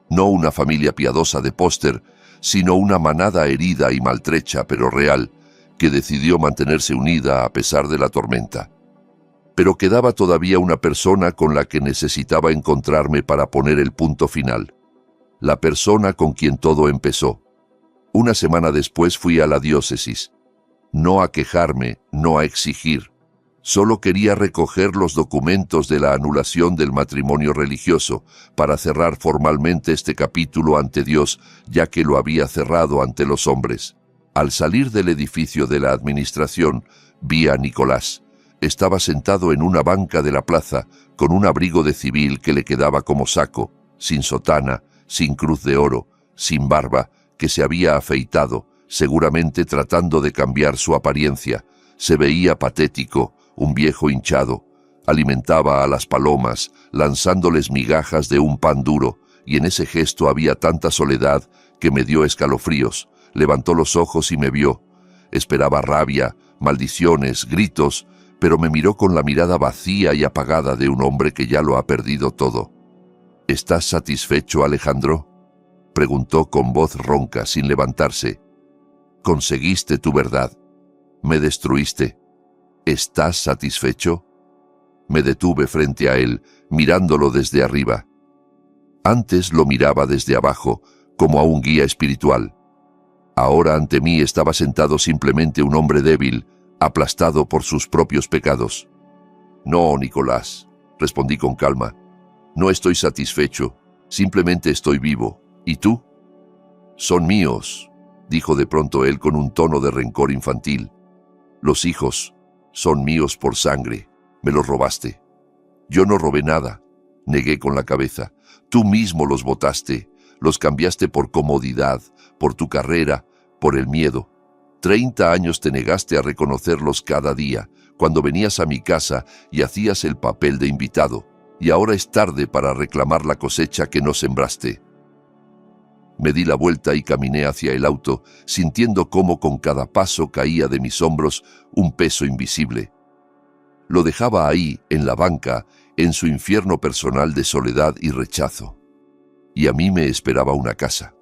No una familia piadosa de póster, sino una manada herida y maltrecha pero real, que decidió mantenerse unida a pesar de la tormenta. Pero quedaba todavía una persona con la que necesitaba encontrarme para poner el punto final. La persona con quien todo empezó. Una semana después fui a la diócesis. No a quejarme, no a exigir. Solo quería recoger los documentos de la anulación del matrimonio religioso para cerrar formalmente este capítulo ante Dios, ya que lo había cerrado ante los hombres. Al salir del edificio de la administración, vi a Nicolás. Estaba sentado en una banca de la plaza, con un abrigo de civil que le quedaba como saco, sin sotana, sin cruz de oro, sin barba, que se había afeitado, seguramente tratando de cambiar su apariencia. Se veía patético, un viejo hinchado. Alimentaba a las palomas, lanzándoles migajas de un pan duro, y en ese gesto había tanta soledad que me dio escalofríos. Levantó los ojos y me vio. Esperaba rabia, maldiciones, gritos, pero me miró con la mirada vacía y apagada de un hombre que ya lo ha perdido todo. ¿Estás satisfecho, Alejandro?, preguntó con voz ronca, sin levantarse. Conseguiste tu verdad. Me destruiste. ¿Estás satisfecho? Me detuve frente a él, mirándolo desde arriba. Antes lo miraba desde abajo, como a un guía espiritual. Ahora ante mí estaba sentado simplemente un hombre débil, aplastado por sus propios pecados. No, Nicolás, respondí con calma. No estoy satisfecho, simplemente estoy vivo. ¿Y tú? Son míos, dijo de pronto él con un tono de rencor infantil. Los hijos son míos por sangre. Me los robaste. Yo no robé nada, negué con la cabeza. Tú mismo los botaste, los cambiaste por comodidad, por tu carrera, por el miedo. 30 años te negaste a reconocerlos cada día, cuando venías a mi casa y hacías el papel de invitado, y ahora es tarde para reclamar la cosecha que no sembraste. Me di la vuelta y caminé hacia el auto, sintiendo cómo con cada paso caía de mis hombros un peso invisible. Lo dejaba ahí, en la banca, en su infierno personal de soledad y rechazo. Y a mí me esperaba una casa.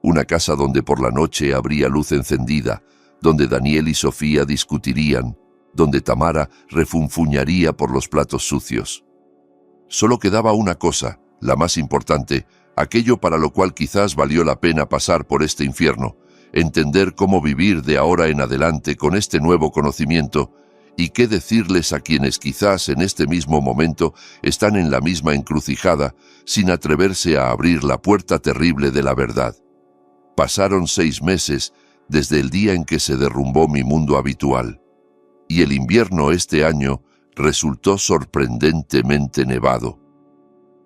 Una casa donde por la noche habría luz encendida, donde Daniel y Sofía discutirían, donde Tamara refunfuñaría por los platos sucios. Solo quedaba una cosa, la más importante, aquello para lo cual quizás valió la pena pasar por este infierno, entender cómo vivir de ahora en adelante con este nuevo conocimiento y qué decirles a quienes quizás en este mismo momento están en la misma encrucijada sin atreverse a abrir la puerta terrible de la verdad. Pasaron 6 meses desde el día en que se derrumbó mi mundo habitual, y el invierno este año resultó sorprendentemente nevado,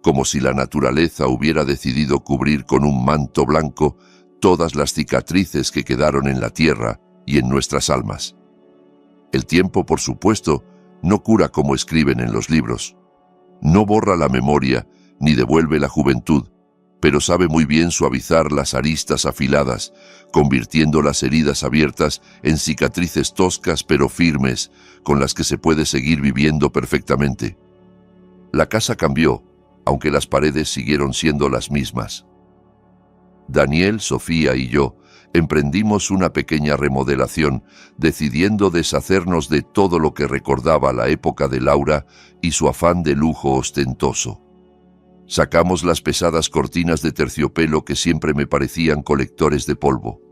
como si la naturaleza hubiera decidido cubrir con un manto blanco todas las cicatrices que quedaron en la tierra y en nuestras almas. El tiempo, por supuesto, no cura como escriben en los libros. No borra la memoria ni devuelve la juventud, pero sabe muy bien suavizar las aristas afiladas, convirtiendo las heridas abiertas en cicatrices toscas pero firmes, con las que se puede seguir viviendo perfectamente. La casa cambió, aunque las paredes siguieron siendo las mismas. Daniel, Sofía y yo emprendimos una pequeña remodelación, decidiendo deshacernos de todo lo que recordaba la época de Laura y su afán de lujo ostentoso. Sacamos las pesadas cortinas de terciopelo que siempre me parecían colectores de polvo.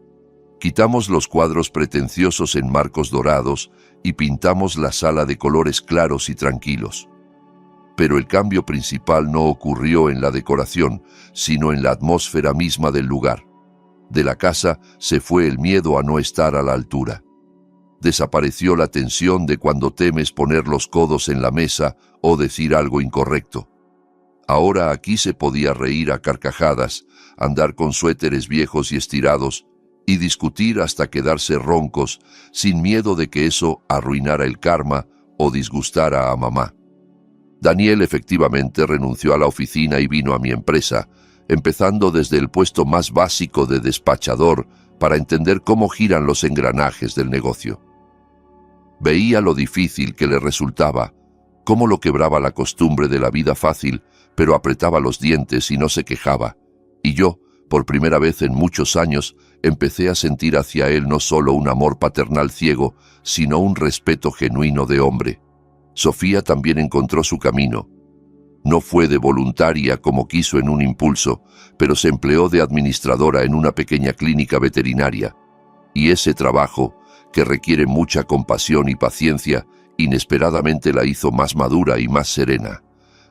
Quitamos los cuadros pretenciosos en marcos dorados y pintamos la sala de colores claros y tranquilos. Pero el cambio principal no ocurrió en la decoración, sino en la atmósfera misma del lugar. De la casa se fue el miedo a no estar a la altura. Desapareció la tensión de cuando temes poner los codos en la mesa o decir algo incorrecto. Ahora aquí se podía reír a carcajadas, andar con suéteres viejos y estirados, y discutir hasta quedarse roncos, sin miedo de que eso arruinara el karma o disgustara a mamá. Daniel efectivamente renunció a la oficina y vino a mi empresa, empezando desde el puesto más básico de despachador para entender cómo giran los engranajes del negocio. Veía lo difícil que le resultaba, cómo lo quebraba la costumbre de la vida fácil, pero apretaba los dientes y no se quejaba, y yo, por primera vez en muchos años, empecé a sentir hacia él no solo un amor paternal ciego, sino un respeto genuino de hombre. Sofía también encontró su camino. No fue de voluntaria como quiso en un impulso, pero se empleó de administradora en una pequeña clínica veterinaria. Y ese trabajo, que requiere mucha compasión y paciencia, inesperadamente la hizo más madura y más serena.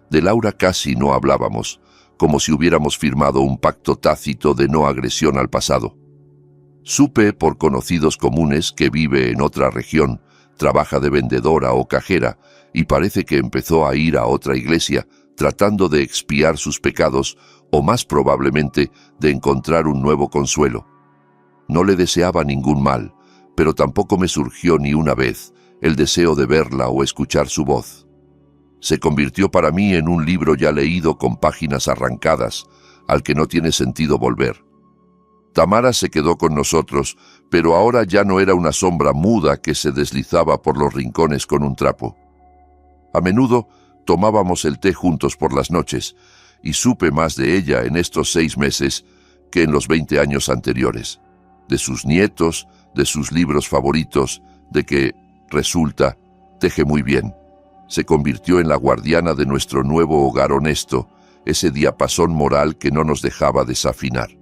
De Laura casi no hablábamos, como si hubiéramos firmado un pacto tácito de no agresión al pasado. Supe por conocidos comunes que vive en otra región, trabaja de vendedora o cajera, y parece que empezó a ir a otra iglesia, tratando de expiar sus pecados, o más probablemente de encontrar un nuevo consuelo. No le deseaba ningún mal, pero tampoco me surgió ni una vez el deseo de verla o escuchar su voz. Se convirtió para mí en un libro ya leído con páginas arrancadas, al que no tiene sentido volver. Tamara se quedó con nosotros, pero ahora ya no era una sombra muda que se deslizaba por los rincones con un trapo. A menudo tomábamos el té juntos por las noches, y supe más de ella en estos 6 meses que en los 20 años anteriores. De sus nietos, de sus libros favoritos, de que, resulta, teje muy bien. Se convirtió en la guardiana de nuestro nuevo hogar honesto, ese diapasón moral que no nos dejaba desafinar.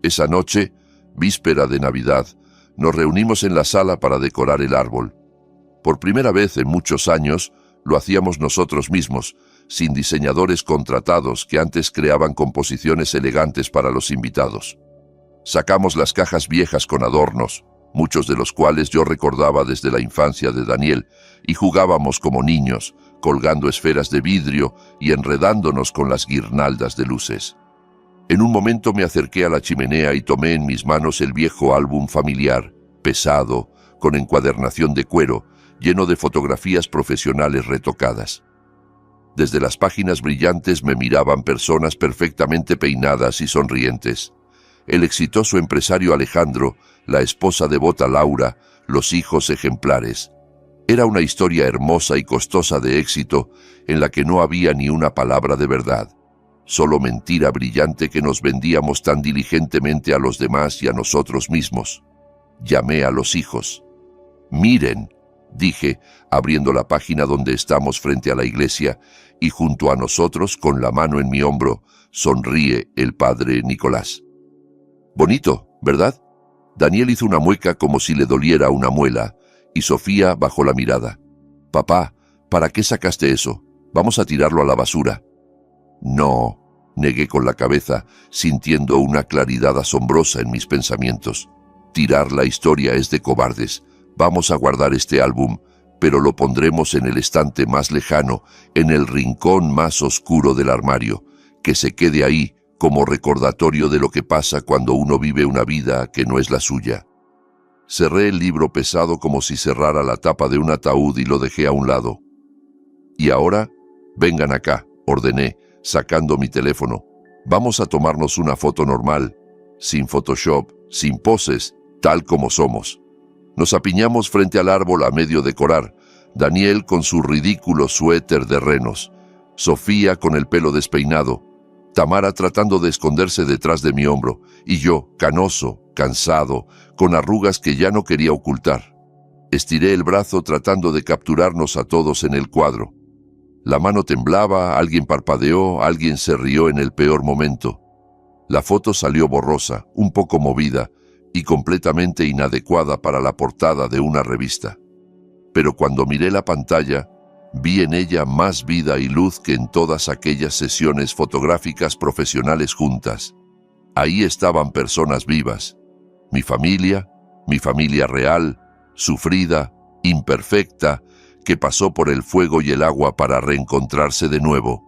Esa noche, víspera de Navidad, nos reunimos en la sala para decorar el árbol. Por primera vez en muchos años, lo hacíamos nosotros mismos, sin diseñadores contratados que antes creaban composiciones elegantes para los invitados. Sacamos las cajas viejas con adornos, muchos de los cuales yo recordaba desde la infancia de Daniel, y jugábamos como niños, colgando esferas de vidrio y enredándonos con las guirnaldas de luces. En un momento me acerqué a la chimenea y tomé en mis manos el viejo álbum familiar, pesado, con encuadernación de cuero, lleno de fotografías profesionales retocadas. Desde las páginas brillantes me miraban personas perfectamente peinadas y sonrientes. El exitoso empresario Alejandro, la esposa devota Laura, los hijos ejemplares. Era una historia hermosa y costosa de éxito en la que no había ni una palabra de verdad. Solo mentira brillante que nos vendíamos tan diligentemente a los demás y a nosotros mismos. Llamé a los hijos. «Miren», dije, abriendo la página donde estamos frente a la iglesia, y junto a nosotros, con la mano en mi hombro, sonríe el padre Nicolás. «Bonito, ¿verdad?» Daniel hizo una mueca como si le doliera una muela, y Sofía bajó la mirada. «Papá, ¿para qué sacaste eso? Vamos a tirarlo a la basura». «No», negué con la cabeza, sintiendo una claridad asombrosa en mis pensamientos. «Tirar la historia es de cobardes. Vamos a guardar este álbum, pero lo pondremos en el estante más lejano, en el rincón más oscuro del armario, que se quede ahí como recordatorio de lo que pasa cuando uno vive una vida que no es la suya». Cerré el libro pesado como si cerrara la tapa de un ataúd y lo dejé a un lado. «Y ahora, vengan acá», ordené, sacando mi teléfono. «Vamos a tomarnos una foto normal, sin Photoshop, sin poses, tal como somos». Nos apiñamos frente al árbol a medio decorar, Daniel con su ridículo suéter de renos, Sofía con el pelo despeinado, Tamara tratando de esconderse detrás de mi hombro, y yo, canoso, cansado, con arrugas que ya no quería ocultar. Estiré el brazo tratando de capturarnos a todos en el cuadro. La mano temblaba, alguien parpadeó, alguien se rió en el peor momento. La foto salió borrosa, un poco movida, y completamente inadecuada para la portada de una revista. Pero cuando miré la pantalla, vi en ella más vida y luz que en todas aquellas sesiones fotográficas profesionales juntas. Ahí estaban personas vivas. Mi familia real, sufrida, imperfecta, que pasó por el fuego y el agua para reencontrarse de nuevo.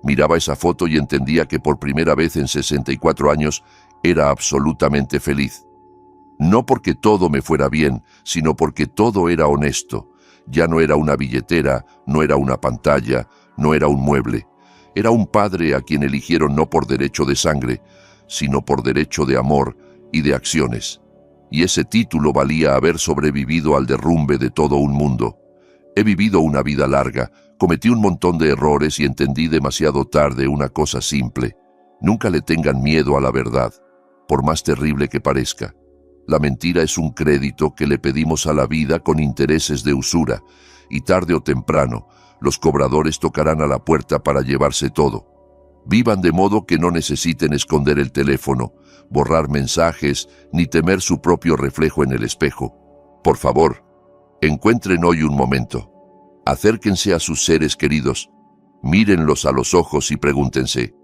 Miraba esa foto y entendía que por primera vez en 64 años era absolutamente feliz. No porque todo me fuera bien, sino porque todo era honesto. Ya no era una billetera, no era una pantalla, no era un mueble. Era un padre a quien eligieron no por derecho de sangre, sino por derecho de amor y de acciones. Y ese título valía haber sobrevivido al derrumbe de todo un mundo. He vivido una vida larga, cometí un montón de errores y entendí demasiado tarde una cosa simple. Nunca le tengan miedo a la verdad, por más terrible que parezca. La mentira es un crédito que le pedimos a la vida con intereses de usura, y tarde o temprano, los cobradores tocarán a la puerta para llevarse todo. Vivan de modo que no necesiten esconder el teléfono, borrar mensajes, ni temer su propio reflejo en el espejo. Por favor, encuentren hoy un momento. Acérquense a sus seres queridos, mírenlos a los ojos y pregúntense,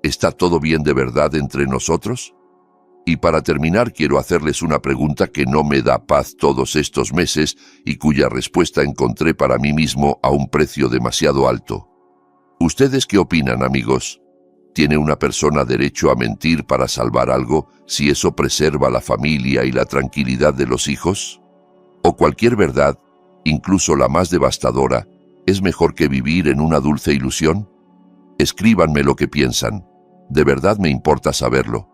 ¿está todo bien de verdad entre nosotros? Y para terminar quiero hacerles una pregunta que no me da paz todos estos meses y cuya respuesta encontré para mí mismo a un precio demasiado alto. ¿Ustedes qué opinan, amigos? ¿Tiene una persona derecho a mentir para salvar algo si eso preserva la familia y la tranquilidad de los hijos? ¿O cualquier verdad, incluso la más devastadora, es mejor que vivir en una dulce ilusión? Escríbanme lo que piensan. De verdad me importa saberlo.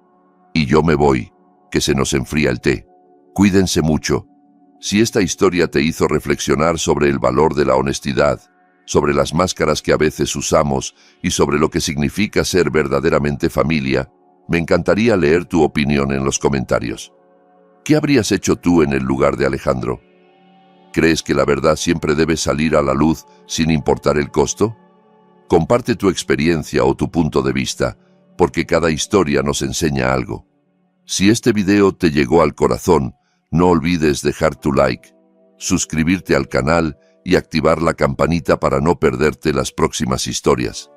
Y yo me voy, que se nos enfría el té. Cuídense mucho. Si esta historia te hizo reflexionar sobre el valor de la honestidad, sobre las máscaras que a veces usamos y sobre lo que significa ser verdaderamente familia, me encantaría leer tu opinión en los comentarios. ¿Qué habrías hecho tú en el lugar de Alejandro? ¿Crees que la verdad siempre debe salir a la luz sin importar el costo? Comparte tu experiencia o tu punto de vista, porque cada historia nos enseña algo. Si este video te llegó al corazón, no olvides dejar tu like, suscribirte al canal y activar la campanita para no perderte las próximas historias.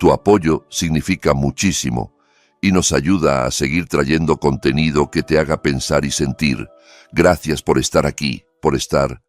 Tu apoyo significa muchísimo y nos ayuda a seguir trayendo contenido que te haga pensar y sentir. Gracias por estar aquí, por estar